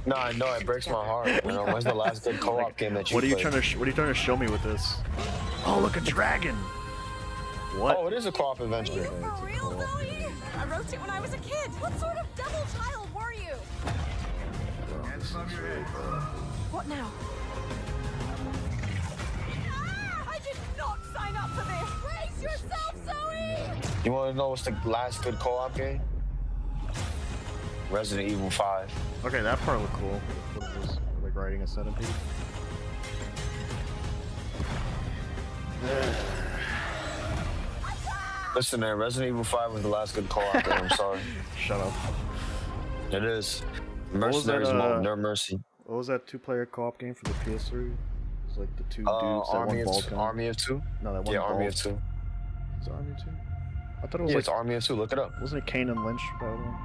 No, I know, it breaks my heart. You know, when's the last good co-op game that you What are you played? what are you trying to show me with this? Oh, look, a dragon. What? Oh, it is a co-op adventure. For real, Zoe? I wrote it when I was a kid. What sort of devil child were you? What now? I did not sign up for this. Brace yourself, Zoe! You want to know what's the last good co-op game? Resident Evil 5. Okay, that part looked cool. What it was, like riding a centipede. Listen, man, Resident Evil 5 was the last good co-op game. I'm sorry. Shut up. It is. was that, Mercenaries mode, no mercy. What was that two-player co-op game for the PS3? It was like the two dudes that Army one of, ball Army of Two? No, that one Yeah, ball. Army of Two. Is it Army of Two? I thought it was Yeah, like... it's Army of Two. Look it up. Wasn't it Kane and Lynch, that one?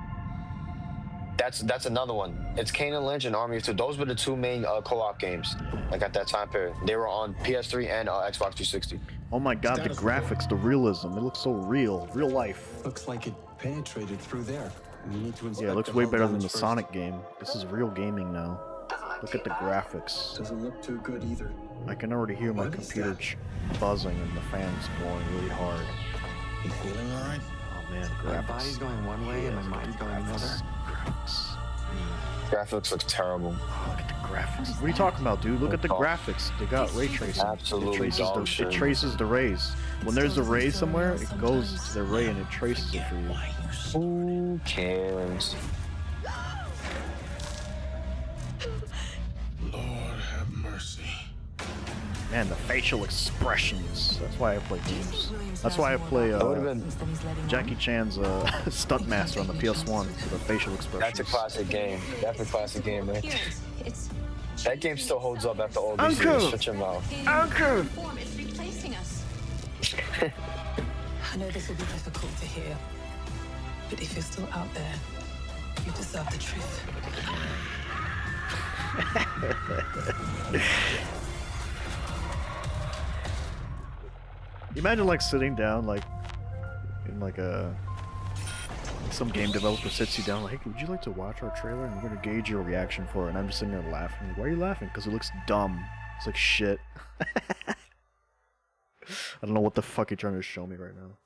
That's another one. It's Kane and Lynch and Army of Two. Those were the two main co-op games, like at that time period. They were on PS3 and Xbox 360. Oh my god, the graphics, the realism. It looks so real. Real life. Looks like it penetrated through there. We need to inspect Yeah, it looks the way hull better than damage the first. Sonic game. This is real gaming now. Look at the graphics. Doesn't look too good either. I can already hear my What is computer that? buzzing and the fans blowing really hard. You feeling all right? Oh man, My graphics. body's going one way and my mind's going another. Graphics. Graphics look terrible. Oh, look at the graphics. What are you talking about, dude? Look at the graphics. They got ray tracing. Absolutely dog it shit. traces the rays. When there's a ray somewhere, it goes to the ray and it traces it for you. Who cares? Lord have mercy. Man, the facial expressions. That's why I play games. That's why I play That would have been. Jackie Chan's Stunt Master on the PS1 for the facial expressions. That's a classic game. That's a classic game, man. That game still holds up after all these Uncle! years. Shut your mouth. Uncle! It's replacing us. I know this will be difficult to hear, but if you're still out there, you deserve the truth. Imagine like sitting down like in like some game developer sits you down like, hey, would you like to watch our trailer and we're gonna gauge your reaction for it, and I'm just sitting there laughing. Like, why are you laughing? Because it looks dumb. It's like shit. I don't know what the fuck you're trying to show me right now.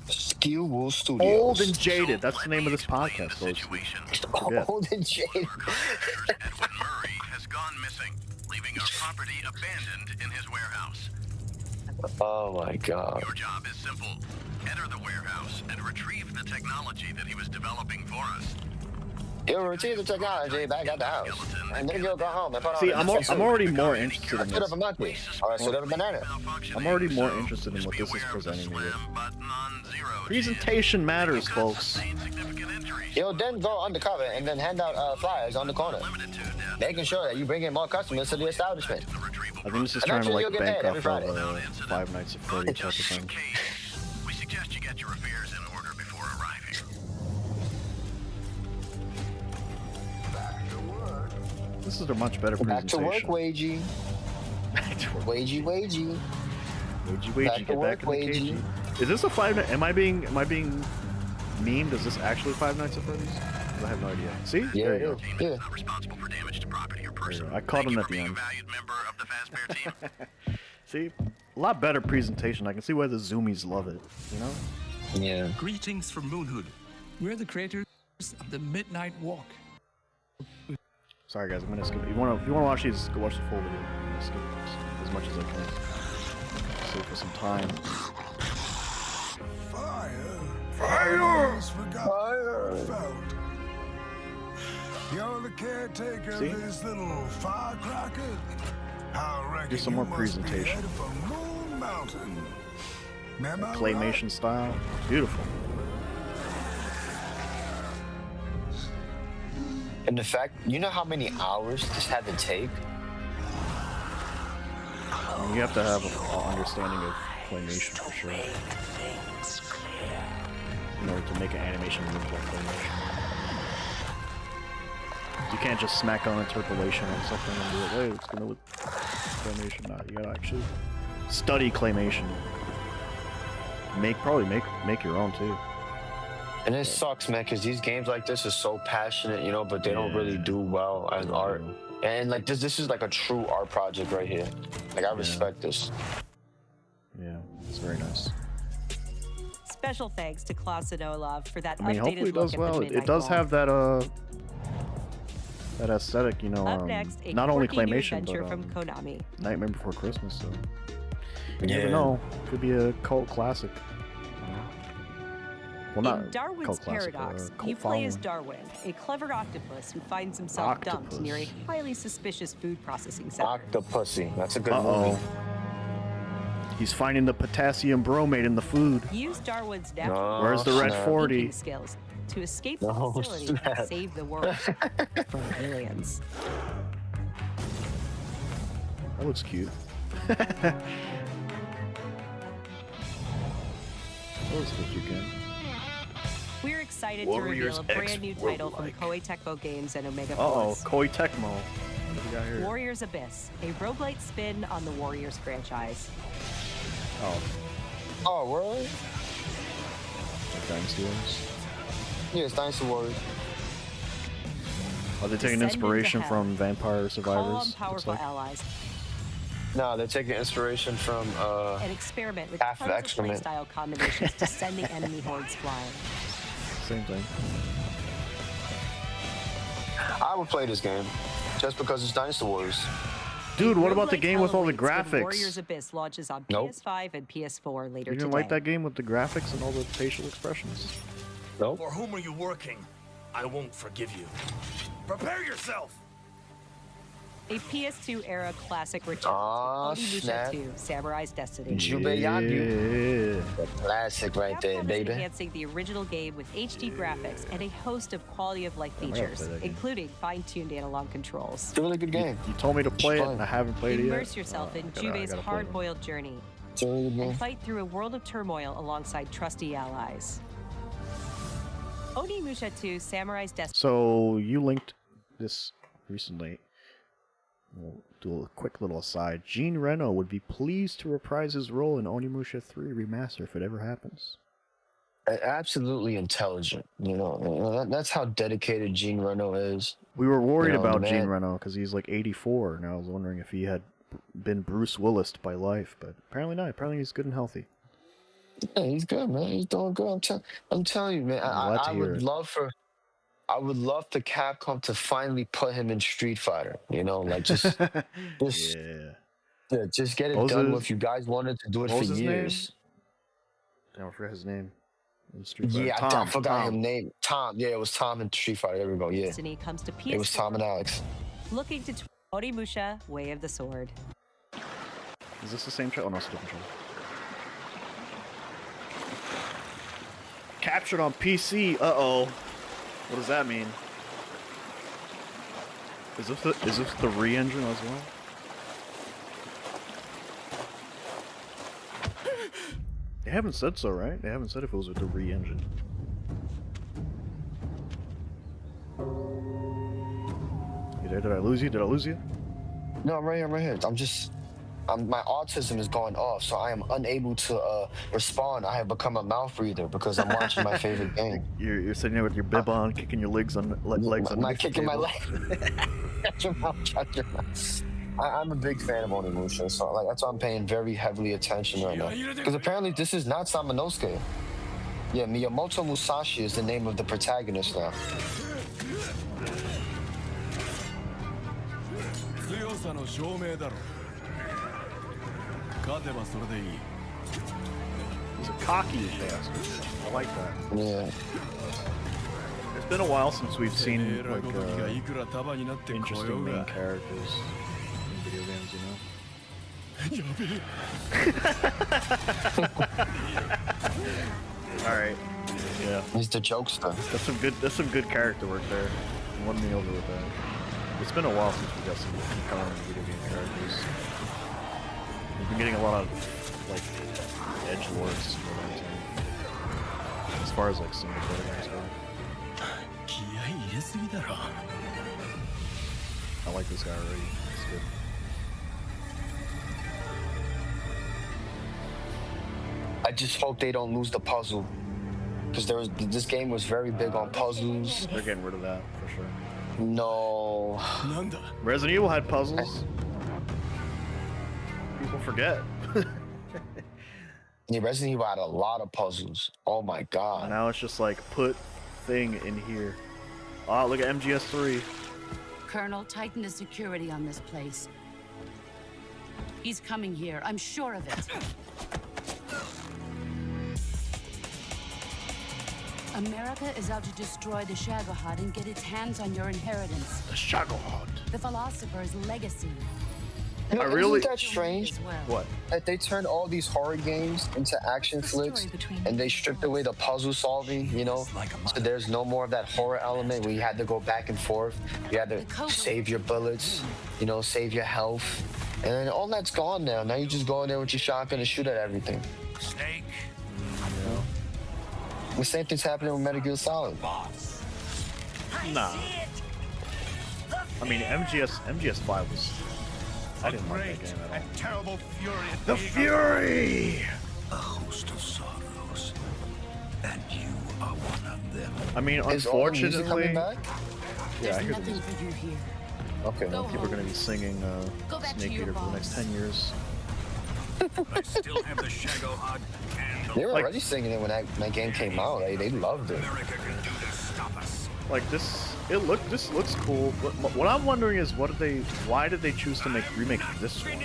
Skill Wool Studios. Old and Jaded. That's the name of this podcast, folks. Forget. Old and Jaded. Edwin Murray has gone missing, leaving our property abandoned in his warehouse. Oh my god. Your job is simple. Enter the warehouse and retrieve the technology that he was developing for us. You'll retrieve the technology back at the house, and then you'll go home and put on. See, a I'm already more interested in Should have this. a monkey. All right, should have a banana. I'm already more interested in what this is presenting me with. Presentation matters, folks. You'll then go undercover and then hand out flyers on the corner, making sure that you bring in more customers to the establishment. I think this is trying to like bank off of Five Nights at Freddy's type of thing. We suggest you get your affairs in order before arriving. This is a much better Back to presentation. work, Wagey. Back to work. Wagey. Wagey, Back to get work, back in the Wagey. cagey. Is this a Five Nights? Am I being memed? Is this actually Five Nights at Freddy's? I have no idea. See? Yeah, There you go. yeah. Responsible for damage to property or person. I caught him at the end. Valued member of the Fazbear team. See? A lot better presentation. I can see why the Zoomies love it. You know? Yeah. Greetings from Moonhood. We're the creators of the Midnight Walk. Sorry guys, I'm gonna skip. If you wanna watch these, go watch the full video. I'm gonna skip as much as I can. Save for some time. Fire! Fire! You're the caretaker See? of this little firecracker? Do some more presentation. Claymation style. Beautiful. And the fact, you know how many hours this had to take? I mean, you have to have an understanding of claymation for sure. In order to make an animation look like claymation. You can't just smack on interpolation on something and be like, hey, it's gonna look claymation. Nah, you gotta actually study claymation. Probably make your own too. And it sucks, man, because these games like this are so passionate, you know, but they don't really do well as art. And like this is like a true art project right here. Like I respect this. Yeah, it's very nice. Special thanks to Klaus and Olaf for that I mean, updated hopefully it look does at well. the It Midnight does Ball. have that aesthetic, you know. Up next, a not only quirky new claymation, adventure but from Konami. Nightmare Before Christmas. So you Yeah. never know. Could be a cult classic. Well, not In Darwin's cult classic, Paradox, cult you play as following. Darwin, a clever octopus who finds himself dumped near a highly suspicious food processing center. Octopussy. That's a good movie. He's finding the potassium bromate in the food. Use Darwin's natural Where's the red thinking 40? skills to escape the No, facility snap. and save the world from aliens. That looks cute. That looks cute, Ken. We're excited Warriors to reveal a brand new title from Koei Tecmo Games and Omega Force. Koei Tecmo. What do we got here? Warriors Abyss, a roguelite spin on the Warriors franchise. Oh, really? Like Dynasty Wars? Yeah, it's Dynasty Warriors. Are they taking Descend inspiration into hell. from Vampire Call Survivors? on looks powerful like? allies No, they're taking inspiration from and experiment with half tons of excrement. playstyle combinations to send the enemy hordes flying. Same thing. I would play this game just because it's Dynasty Warriors. Dude, what about the Roguelike game with all the hell awaits when graphics? Warriors Abyss launches on Nope. PS5 and PS4 later You didn't today. like that game with the graphics and all the facial expressions? Nope. For whom are you working? I won't forgive you. Prepare yourself! A PS2 era classic returns Aw, with Onimusha snap. 2, Samurai's Destiny. Jubeyagu. Yeah. The classic right there, Capcom is baby. enhancing the original game with HD graphics and a host of quality of life I might features, play that game. including fine-tuned analog controls. It's a really good game. You told me to play it, Fun. and I haven't played it yet. Immerse yourself in I Jube's gotta play it. hard-boiled journey It's a really good game. and fight through a world of turmoil alongside trusty allies. Onimusha 2, Samurai's Destiny. So you linked this recently. We'll do a quick little aside. Gene Reno would be pleased to reprise his role in Onimusha 3 Remaster if it ever happens. Absolutely intelligent. You know, that's how dedicated Gene Reno is. We were worried You know, about the Gene man- Reno because he's like 84, and I was wondering if he had been Bruce Willis'd by life, but apparently not. Apparently he's good and healthy. Yeah, he's good, man. He's doing good. I'm telling you, man. I'm glad to I hear would it. love for Capcom to finally put him in Street Fighter. You know, like just Yeah. just get it What was done his- with. You guys wanted to do it what for was his name? years. I forgot his name. In Street Fighter. Yeah, Tom, I forgot Tom. his name. Tom. Yeah, it was Tom in Street Fighter. There we go. Yeah, Destiny comes to PS4. it was Tom and Alex. Looking to Onimusha, Way of the Sword. Is this the same trailer? Oh, no, it's a different trailer. Captured on PC. Uh-oh. What does that mean? Is this the re-engine as well? They haven't said so, right? They haven't said if it was with the re-engine. You there? Did I lose you? Did I lose you? No, I'm right here. I'm right here. My autism is going off, so I am unable to respond. I have become a mouth breather because I'm watching my favorite game. You're sitting there with your bib on, kicking your legs on legs on. I'm not kicking my leg. Shut your mouth, shut your mouth. I'm a big fan of Onimusha, so like that's why I'm paying very heavily attention right now. Because apparently this is not Samanosuke. Yeah, Miyamoto Musashi is the name of the protagonist now. He's a cocky bastard. I like that. Yeah. It's been a while since we've seen like interesting main characters in video games, you know. All right. Yeah. He's the jokester. That's some good character work there. Won me over with that. It's been a while since we got some compelling video game characters. We've been getting a lot of like edgelords as far as like single player games go. I like this guy already. It's good. I just hope they don't lose the puzzle, because this game was very big on puzzles. They're getting rid of that for sure. No. Resident Evil had puzzles. People forget. Yeah, Resident Evil had a lot of puzzles. Oh my god. Now it's just like put thing in here. Oh, look at MGS3. Colonel, tighten the security on this place. He's coming here, I'm sure of it. America is out to destroy the Shagohod and get its hands on your inheritance. The Shagohod. The philosopher's legacy. You know, really... Isn't that strange? What? That they turned all these horror games into action flicks, and they stripped away the puzzle solving, you know? So there's no more of that horror element where you had to go back and forth. You had to save your bullets, you know, save your health. And all that's gone now. Now you just go in there with your shotgun and shoot at everything. Snake. Yeah. The same thing's happening with Metal Gear Solid. Nah. I mean, MGS5 was... I didn't like that game at all. Terrible fury. The Fury! A host of sorrows, and you are one of them. I mean, Is all the music unfortunately... coming back? Yeah, I There's hear nothing the for you here. Okay. people are going to be singing Snake Eater for the next 10 years. I still have the Shagohod and They were already singing it when that game came out. They loved it. America can do to stop us. Like this looks cool. What I'm wondering is why did they choose to remake this one?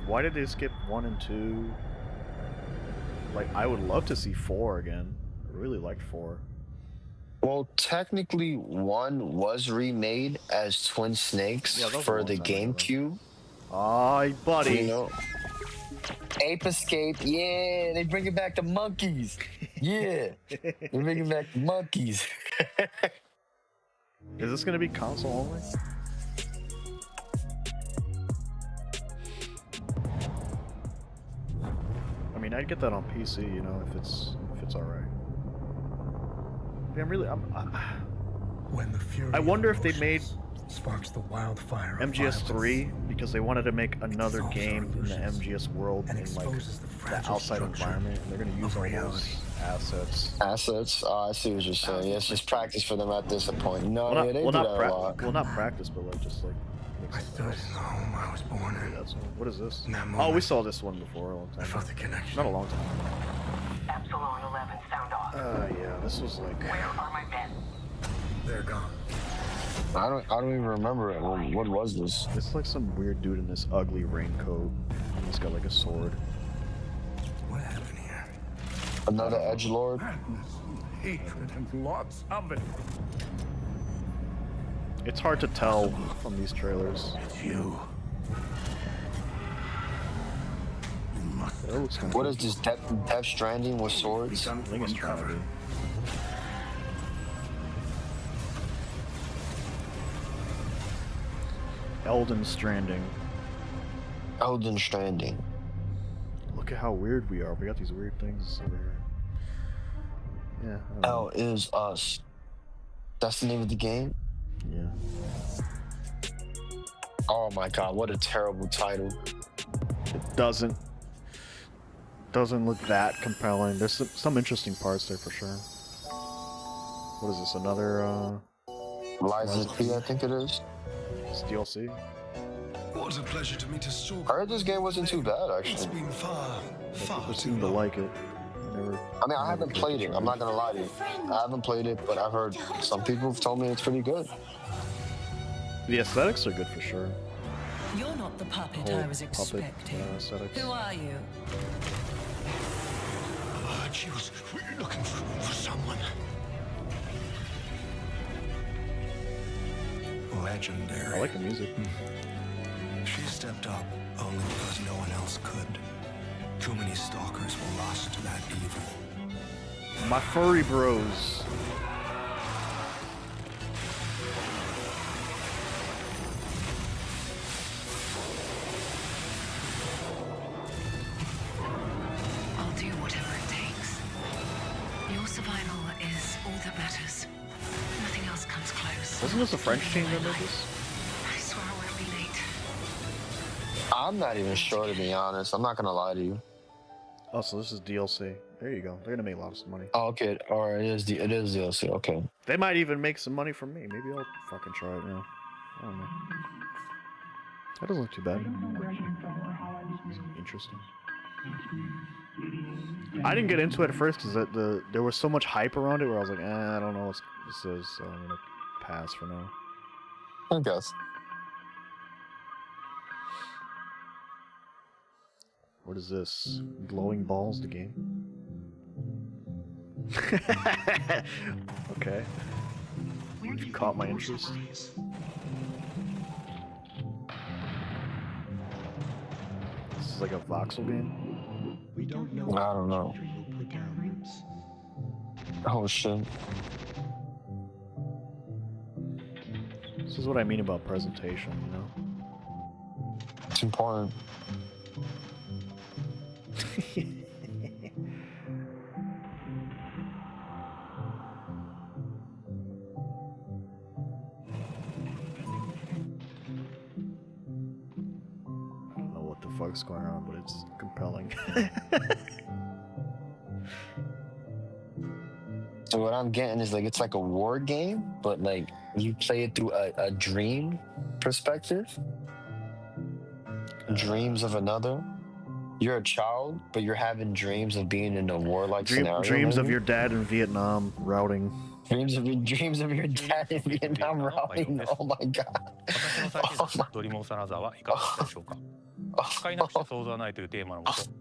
Why did they skip 1 and 2? Like, I would love to see 4 again. I really liked 4. Well, technically, 1 was remade as Twin Snakes for the GameCube. Aye, buddy. You know, Ape Escape, yeah, they bringing back the monkeys. Yeah, they bringing back the monkeys. Is this gonna be console only? I mean, I'd get that on PC, you know, if it's alright. When the fury I wonder if they made sparks the wildfire of MGS3 because they wanted to make another game in the MGS world in like the outside environment, and they're gonna use all those assets. Assets? Oh, I see what you're saying. Yeah, it's just practice for them at this point. No, Well, yeah, they not, do well, that a lot. well, not practice, but like just like. I thought in the home I was born in. What is this? In that Oh, we moment, saw this one before a long time. I felt the connection. Not a long time. Epsilon 11, sound off. Yeah, this was like. Where are my men? They're gone. I don't even remember it. What was this? It's like some weird dude in this ugly raincoat. And he's got like a sword. What happened here? Another edgelord? Hatred and lots of it. It's hard to tell from these trailers. It's you. What is this? Death Stranding with swords? I think it's trying to be. Elden Stranding. Elden Stranding. Look at how weird we are. We got these weird things over here. Yeah. I don't know. L is us. That's the name of the game? Yeah. Oh my god, what a terrible title. It doesn't look that compelling. There's some interesting parts there for sure. What is this? Another Liza P, I think it is. It's DLC. What a pleasure to meet a stalker. I heard this game wasn't too bad It's actually. been far People too seem to long. like it. I mean, I haven't played it. I'm not gonna lie to you. I haven't played it, but I've heard some people have told me it's pretty good. The aesthetics are good for sure. You're not the puppet Whole I was puppet, expecting. aesthetics. Who are you? She was looking for someone. legendary. I like the music. She stepped up only because no one else could. Too many stalkers were lost to that evil. My furry bros. I'll do whatever it takes. Your survival is all that matters. Nothing else comes close. Wasn't this a French team that made this? I swear I won't be late. I'm not even sure, to be honest. I'm not gonna lie to you. Oh, so this is DLC. There you go. They're gonna make lots of money. Oh, okay. All right, it is DLC. Okay. They might even make some money from me. Maybe I'll fucking try it now. I don't know. That doesn't look too bad. Interesting. I didn't get into it at first because there was so much hype around it where I was like, I don't know what this is, so I'm gonna pass for now. I guess. What is this? Glowing balls, the game? Okay. You've caught my interest. This is like a voxel game? I don't know. Oh shit. This is what I mean about presentation, you know? It's important. I don't know what the fuck's going on, but it's compelling. So what I'm getting is like it's like a war game, but like you play it through a dream perspective. Dreams of another. You're a child, but you're having dreams of being in a warlike scenario. Dreams maybe? of your dad in Vietnam routing. Dreams of your dad in Vietnam routing. Oh my god.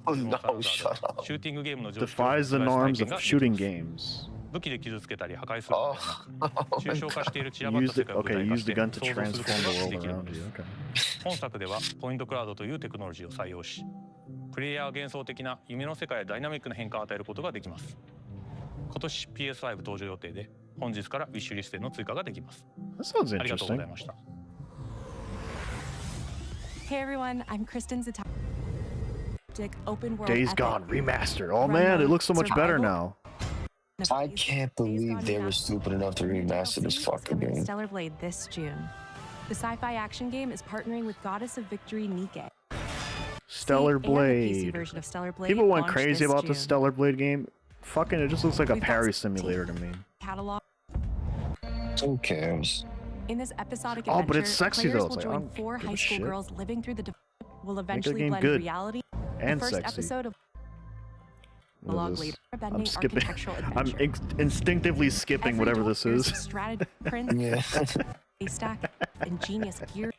Oh no, shut up. Defies the norms of shooting games. Use the gun to transform the world around you. Okay. 本作ではポイントクラウドというテクノロジーを採用し、プレイヤーは幻想的な夢の世界へダイナミックな変化を与えることができます。今年 PS5 登場予定で、本日からウィッシュリストへの追加ができます。ありがとうございました。Hey everyone, I'm Kristen Zata. Open world Days Gone remastered. Oh man, it looks so much better now. I can't believe they were stupid enough to remaster this fucking game. Stellar Blade this June. The sci-fi action game is partnering with Goddess of Victory Nike. Stellar Blade. People went crazy about the Stellar Blade game. Fucking, it just looks like a parry simulator to me. Catalog. Who cares? In this episodic adventure, but it's sexy players though. will It's join like, 4 high school girls living through the will Make eventually the game blend good reality. and The first sexy. episode of I'm skipping. I'm instinctively skipping whatever this is. Strategy prints, stack, and genius gear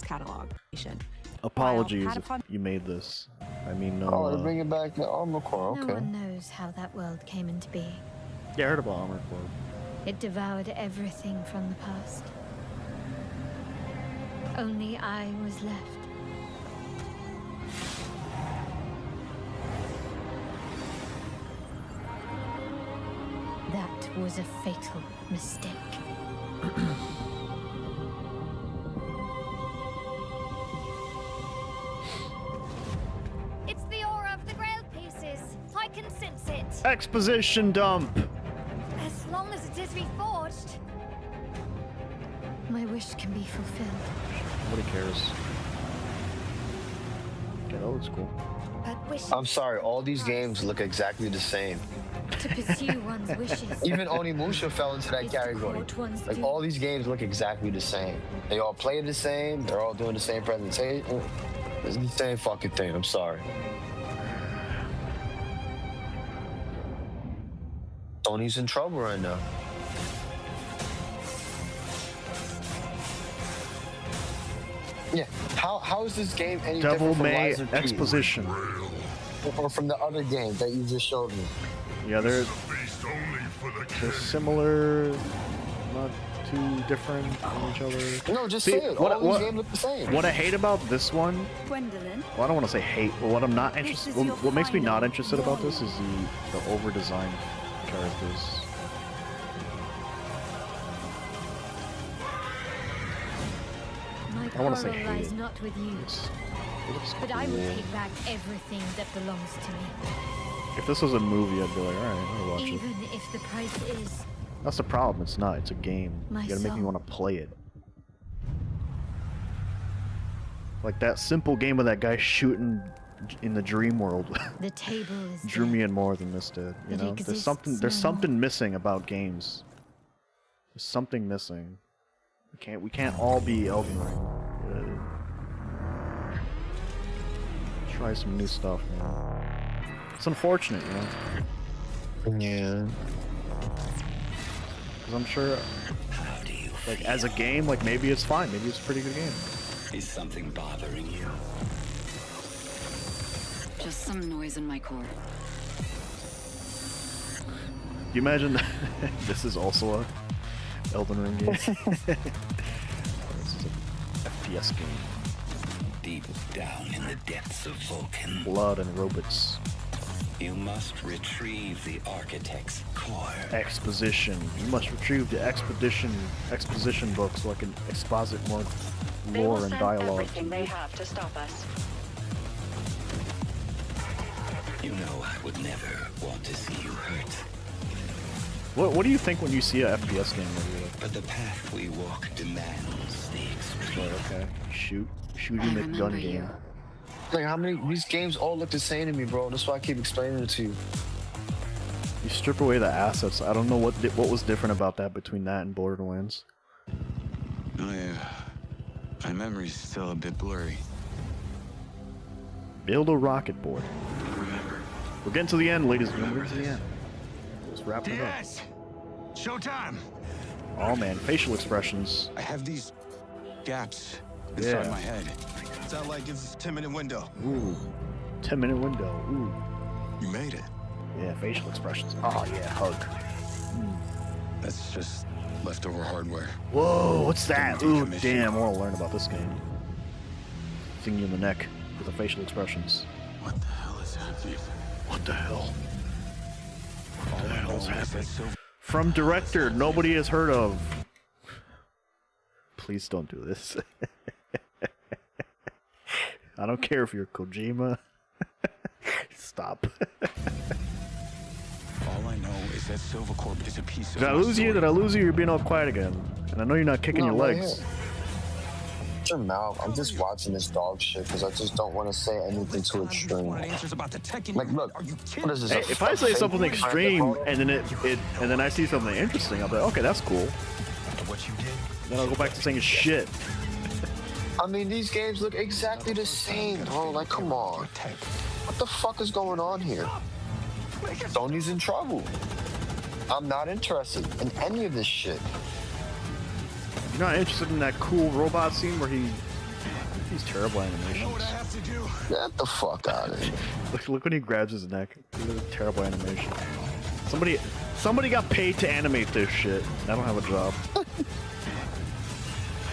catalog. Apologies if you made this. I mean, no. Oh, to bring it back to Armor Core, okay. No one knows how that world came into being. Yeah, I heard about Armor Core. It devoured everything from the past. Only I was left. That was a fatal mistake. It's the aura of the Grail pieces. I can sense it. Exposition dump. As long as it is reforged. My wish can be fulfilled. Nobody cares. Yeah, that looks cool. I'm sorry, all these games look exactly the same. To pursue one's wishes. Even Onimusha fell into that category. Like, all these games look exactly the same. They all play the same, they're all doing the same presentation. It's the same fucking thing, I'm sorry. Sony's in trouble right now. Yeah, how is this game any Devil different from May Lies of P? Exposition. Or from the other game that you just showed me? Yeah, they're similar, not too different from each other? No, just say it. All these games look the same. What I hate about this one, Gwendolyn. well, I don't want to say hate, but what I'm not interested, what makes me not interested about this is the over-designed characters. My I wanna say quarrel hate lies it. not with you, It looks but I will cool. take back everything that belongs to me, If this was a movie, I'd be like, alright, I'll watch it. even if the price is That's the problem, it's not, it's a game. My You gotta make me soul. want to play it. Like that simple game of that guy shooting in the dream world the table is drew me in more than this did. You It know, there's exists something no something missing about games. There's something missing. We can't all be Elden Ring. Try some new stuff, man. It's unfortunate, you know. Yeah. Because I'm sure, like as a game, like maybe it's fine. Maybe it's a pretty good game. Is something bothering you? Just some noise in my core. Do you imagine this is also a Elden Ring game? This is an FPS game. Deep down in the depths of Vulcan, Blood and robots. you must retrieve the Architect's core. Exposition. You must retrieve the exposition book so I can exposit more lore and dialogue. Everything they have to stop us. You know I would never want to see you hurt. What do you think when you see a FPS game? But the path we walk demands the extreme. Okay, shooting the gun game. Like how many these games all look the same to me, bro. That's why I keep explaining it to you. You strip away the assets. I don't know what was different about that between that and Borderlands. My memory's still a bit blurry. Build a rocket board. We're getting to the end, ladies and gentlemen. We're getting to the end. Let's wrap it up. Showtime. Oh man, facial expressions. I have these gaps inside my head. Satellite gives us a 10-minute window. Ooh, 10-minute window. Ooh. You made it. Yeah, facial expressions. Oh yeah, hug. That's just leftover hardware. Whoa, what's that? Ooh, damn, I want to learn about this game. Thing you in the neck with the facial expressions. What the hell is happening? What the hell? What the hell is happening? From director nobody has heard of. Please don't do this. I don't care if you're Kojima. Stop. All I know is that Silvercorp is a piece of Did I lose you? Did I lose you? You're being all quiet again. And I know you're not kicking your legs. Shut your mouth. I'm just watching this dog shit because I just don't want to say anything too extreme. Like, look, what is this? Hey, if I say something extreme and then I see something interesting, I'll be like, okay, that's cool. What you did? Then I'll go back to saying shit. I mean, these games look exactly the same, bro. Like, come on. What the fuck is going on here? Sony's in trouble. I'm not interested in any of this shit. You're not interested in that cool robot scene where these terrible animations. Get the fuck out of here. Look when he grabs his neck. Look at the terrible animation. Somebody got paid to animate this shit. I don't have a job. I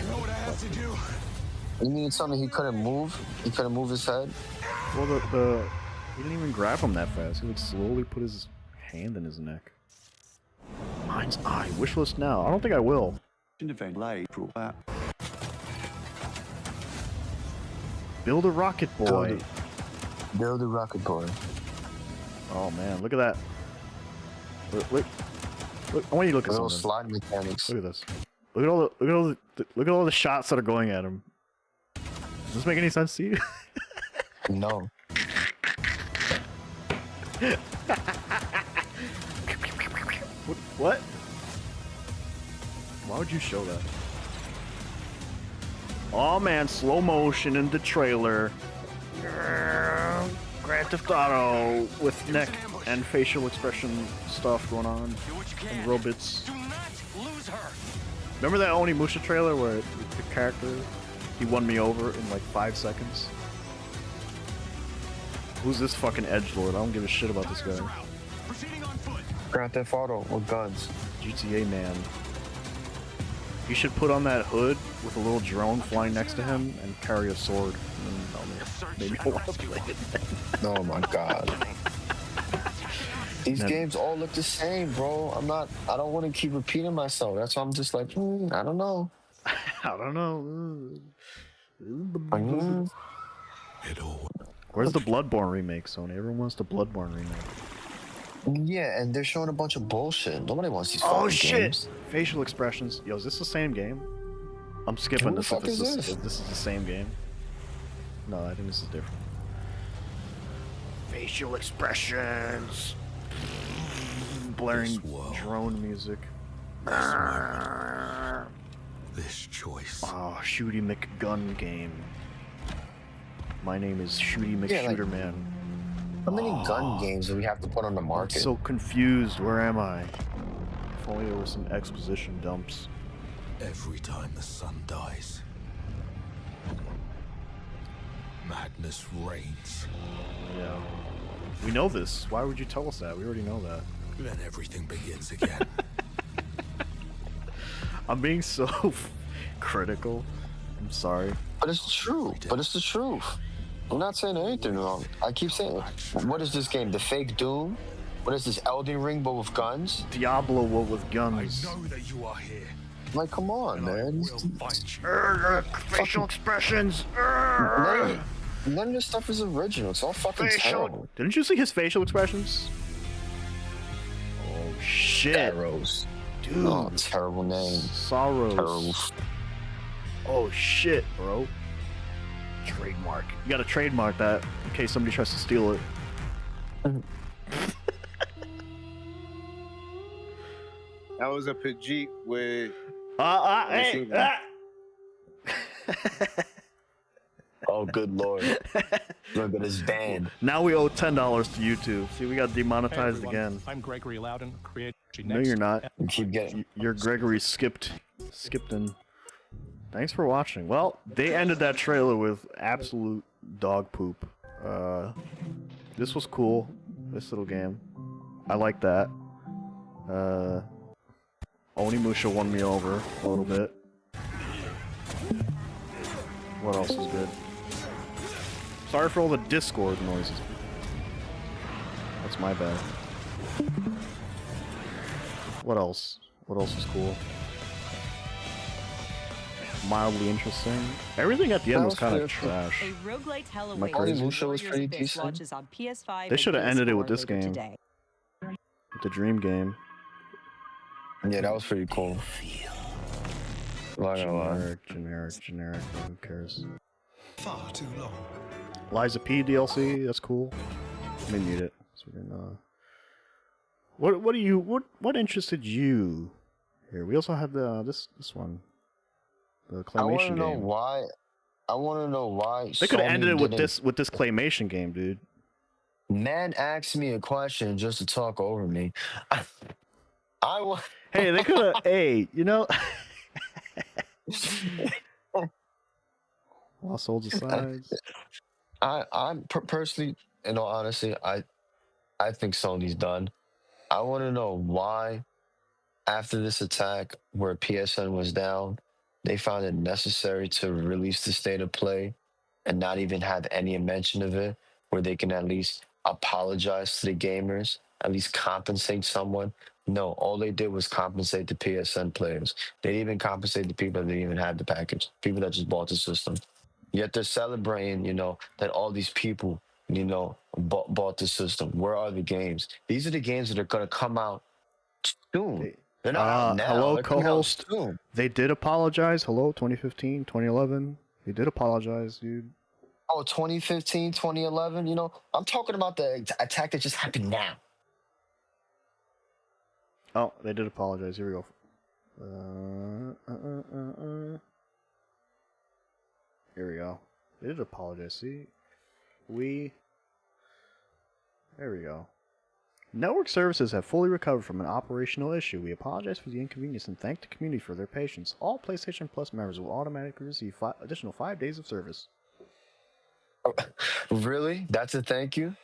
know what I have to do. You mean something he couldn't move? He couldn't move his head? Well, he didn't even grab him that fast. He would slowly put his hand in his neck. Mind's eye. Wish list now. I don't think I will. Build a rocket boy. Build a rocket boy. Oh man, look at that. Look, I want you to look at those something. slide mechanics. Look at this. Look at all the shots that are going at him. Does this make any sense to you? No. What? Why would you show that? Oh man, slow motion in the trailer. Grand Theft Auto with neck and facial expression stuff going on. And robots. Remember that Onimusha trailer where the character, he won me over in like 5 seconds? Who's this fucking edgelord? I don't give a shit about this guy. Grand Theft Auto with guns. GTA man. He should put on that hood with a little drone flying next to him and carry a sword. And maybe I'll want to play it. Oh my god. These games all look the same, bro. I don't want to keep repeating myself. That's why I'm just like, I don't know. I don't know. Where's the Bloodborne remake, Sony? Everyone wants the Bloodborne remake. Yeah, and they're showing a bunch of bullshit. Nobody wants these Oh fucking shit! games. Facial expressions. Yo, is this the same game? I'm skipping this if this is the same game. No, I think this is different. Facial expressions. Blaring drone music. This choice. Oh, Shooty McGun game. My name is Shooty McShooterman. How many gun games do we have to put on the market? I'm so confused. Where am I? If only there were some exposition dumps. Every time the sun dies, madness reigns. Yeah. We know this. Why would you tell us that? We already know that. Then everything begins again. I'm being so critical. I'm sorry. But it's true. But it's the truth. I'm not saying anything wrong. I keep saying, what is this game? The fake Doom? What is this, Elden Ring but with guns? Diablo with guns. I know that you are here. Like, come on, man. Facial expressions. None of this stuff is original. It's all fucking terrible. Didn't you see his facial expressions? Oh shit. Arrows. Dude. Oh, terrible name. Sorrows. Terrible. Oh shit, bro. Trademark. You gotta trademark that in case somebody tries to steal it. That was a Pajit with. Oh, good lord. Look at this band. Now we owe $10 to YouTube. See, we got demonetized again. I'm Gregory Loudon, creator. No, you're not. You keep getting. You're Gregory skipped in. Thanks for watching. Well, they ended that trailer with absolute dog poop. This was cool. This little game. I like that. Onimusha won me over a little bit. What else is good? Sorry for all the Discord noises. That's my bad. What else? What else is cool? Mildly interesting. Everything at the end was kind of trash. A roguelite hell Am I awaits. crazy? Musha was pretty Abyss decent. launches on PS5 They should have and ended it with PS4 this later game. today. With the Dream game. Yeah, that was pretty cool. Generic. Who cares? Far too long. Liza P DLC. That's cool. I didn't need it. So we're gonna. What interested you? Here, we also had the this one. The claymation I want to game. know why. I want to know why. They could have Sony ended it with didn't- this claymation game, dude. Man asked me a question just to talk over me. I want. Hey, they could have. Hey, you know. Lost souls aside. I'm personally, in all honesty, I think Sony's done. I want to know why, after this attack where PSN was down, they found it necessary to release the state of play and not even have any mention of it, where they can at least apologize to the gamers, at least compensate someone. No, all they did was compensate the PSN players. They didn't even compensate the people that didn't even have the package, people that just bought the system. Yet they're celebrating, that all these people, bought the system. Where are the games? These are the games that are going to come out soon. They're not out now. Hello, They're coming out co-host. soon. They did apologize. Hello, 2015, 2011. They did apologize, dude. Oh, 2015, 2011. I'm talking about the attack that just happened now. Oh, they did apologize. Here we go. Here we go. They did apologize. See? There we go. Network services have fully recovered from an operational issue. We apologize for the inconvenience and thank the community for their patience. All PlayStation Plus members will automatically receive additional 5 days of service. Really? That's a thank you?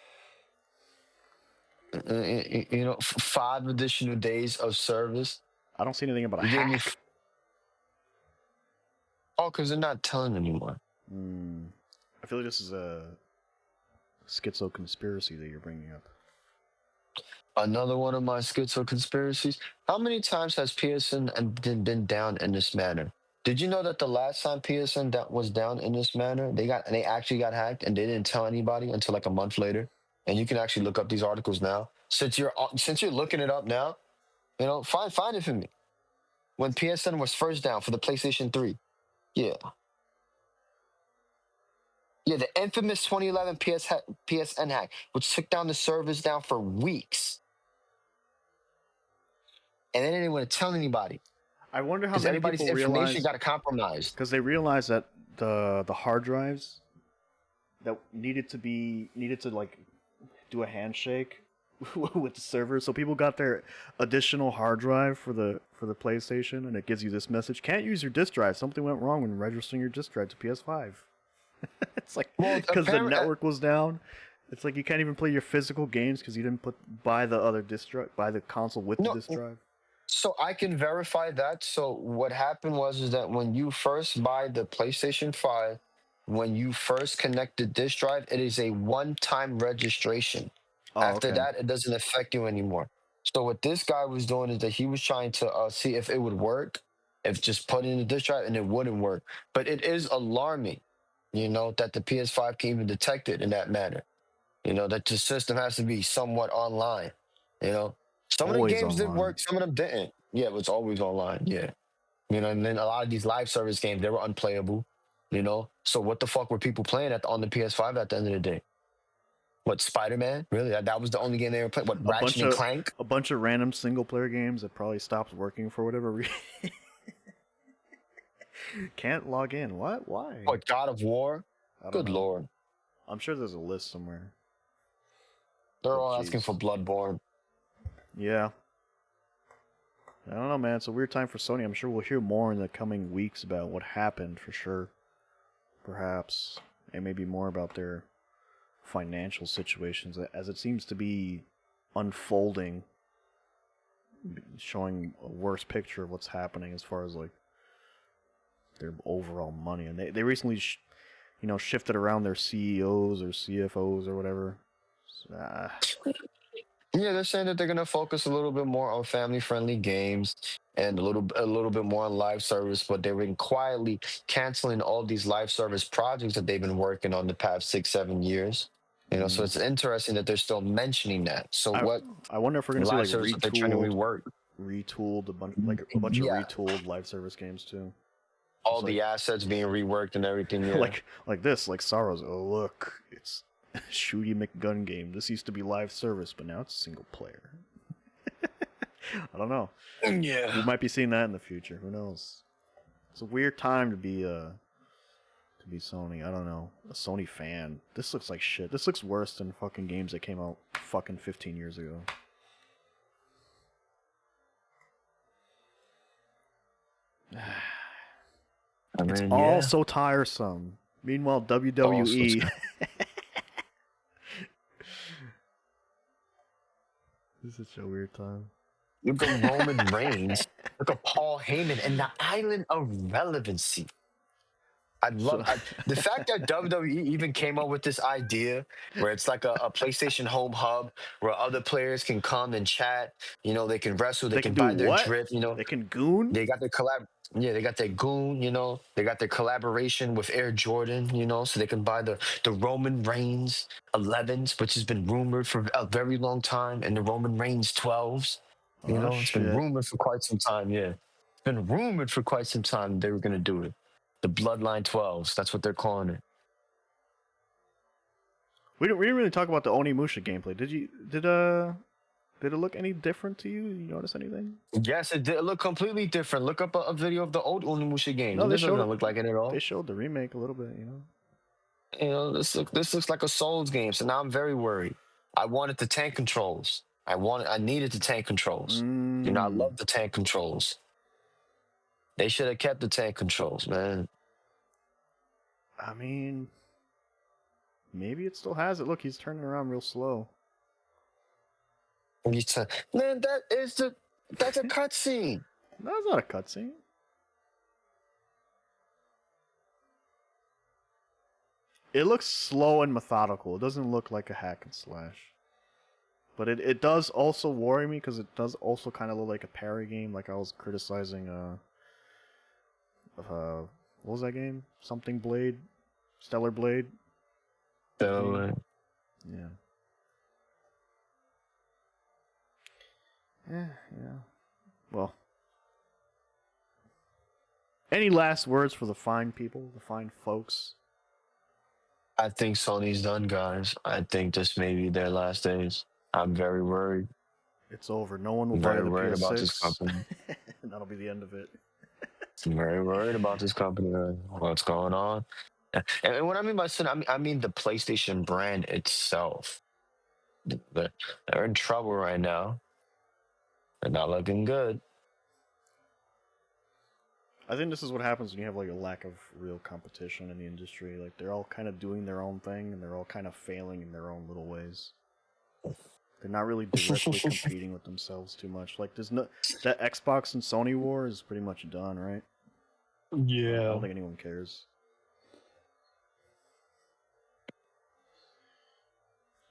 5 additional days of service? I don't see anything about a hack. Oh, because they're not telling anymore. I feel like this is a schizo conspiracy that you're bringing up. Another one of my schizo conspiracies. How many times has PSN been down in this manner? Did you know that the last time PSN was down in this manner, they actually got hacked and they didn't tell anybody until like a month later? And you can actually look up these articles now. Since you're looking it up now, find it for me. When PSN was first down for the PlayStation 3, yeah, the infamous 2011 PSN hack, which took down the servers down for weeks, and they didn't want to tell anybody. I wonder how because many everybody's people information realize got compromised. because they realized that the hard drives that needed to like do a handshake with the server, so people got their additional hard drive for the PlayStation, and it gives you this message: can't use your disk drive. Something went wrong when registering your disk drive to PS5. It's like because the network was down. It's like you can't even play your physical games because you didn't buy the other disk drive, buy the console with the disk drive. So I can verify that. So what happened is that when you first buy the PlayStation 5, when you first connect the disk drive, it is a one-time registration. After that, it doesn't affect you anymore. So what this guy was doing is that he was trying to see if it would work, if just put in the disk drive, and it wouldn't work. But it is alarming, that the PS5 can even detect it in that manner. That the system has to be somewhat online. Some of the games did work, some of them didn't. Yeah, it was always online. Yeah. And then a lot of these live service games, they were unplayable. So what the fuck were people playing on the PS5 at the end of the day? What, Spider-Man? Really? That was the only game they were playing? What, Ratchet and Clank? A bunch of random single-player games that probably stopped working for whatever reason. Can't log in. What? Why? What, God of War? Good Lord. I'm sure there's a list somewhere. They're all asking for Bloodborne. Yeah. I don't know, man. It's a weird time for Sony. I'm sure we'll hear more in the coming weeks about what happened, for sure. Perhaps. And maybe more about their financial situations, as it seems to be unfolding, showing a worse picture of what's happening as far as, like, their overall money. And they recently, shifted around their CEOs or CFOs or whatever. Yeah, they're saying that they're going to focus a little bit more on family-friendly games and a little bit more on live service, but they've been quietly canceling all these live service projects that they've been working on the past 6-7 years. So it's interesting that they're still mentioning that. So I wonder if we're going to see like retooled a bunch of retooled live service games too. All the assets being reworked and everything. Yeah. like this, like Sorrow's. Oh look, it's Shooty McGun game. This used to be live service, but now it's single player. I don't know. Yeah. We might be seeing that in the future. Who knows? It's a weird time to be Sony. I don't know. A Sony fan. This looks like shit. This looks worse than fucking games that came out fucking 15 years ago. It's all so tiresome. Meanwhile, WWE. This is such a weird time. Look at Roman Reigns. Look at Paul Heyman and the Island of Relevancy. The fact that WWE even came up with this idea where it's like a PlayStation Home Hub where other players can come and chat. They can wrestle. They can buy their drip. They can goon. They got their collab. Yeah, they got their goon. They got their collaboration with Air Jordan. So they can buy the Roman Reigns 11s, which has been rumored for a very long time, and the Roman Reigns 12s. It's been rumored for quite some time. Yeah, it's been rumored for quite some time they were gonna do it. The Bloodline 12s. That's what they're calling it. We didn't really talk about the Onimusha gameplay. Did it look any different to you? You notice anything? Yes, it did look completely different. Look up a video of the old Onimusha game. No, this doesn't look like it at all. They showed the remake a little bit, This looks like a Souls game. So now I'm very worried. I wanted the tank controls. I needed the tank controls. I love the tank controls. They should have kept the tank controls, man. I mean, maybe it still has it. Look, he's turning around real slow. Man, that's a cutscene. No, it's not a cutscene. It looks slow and methodical. It doesn't look like a hack and slash. But it does also worry me because it does also kind of look like a parry game. Like I was criticizing what was that game? Something Blade, Stellar Blade. So, Yeah. Yeah. Well, any last words for the fine people, the fine folks? I think Sony's done, guys. I think this may be their last days. I'm very worried. It's over. No one will I'm buy very the worried about this PS6. company. And that'll be the end of it. I'm very worried about this company. What's going on? And what I mean by Sony, I mean the PlayStation brand itself. They're in trouble right now. They're not looking good. I think this is what happens when you have like a lack of real competition in the industry. Like they're all kind of doing their own thing and they're all kind of failing in their own little ways. They're not really directly competing with themselves too much. Like there's no that Xbox and Sony war is pretty much done, right? Yeah. I don't think anyone cares.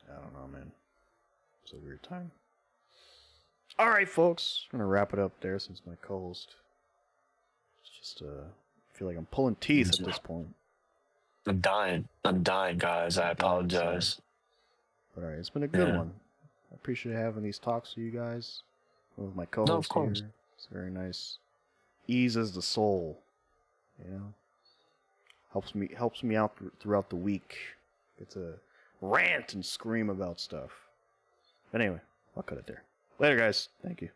I don't know, man. It's a weird time. All right, folks. I'm gonna wrap it up there since my co-host. It's just I feel like I'm pulling teeth at this point. I'm dying, guys. I apologize. But all right, it's been a good one. I appreciate having these talks with you guys. With my co-host No, of course. here. It's very nice. Eases the soul. You know? Helps me out throughout the week. Get to rant and scream about stuff. But anyway, I'll cut it there. Later, guys. Thank you.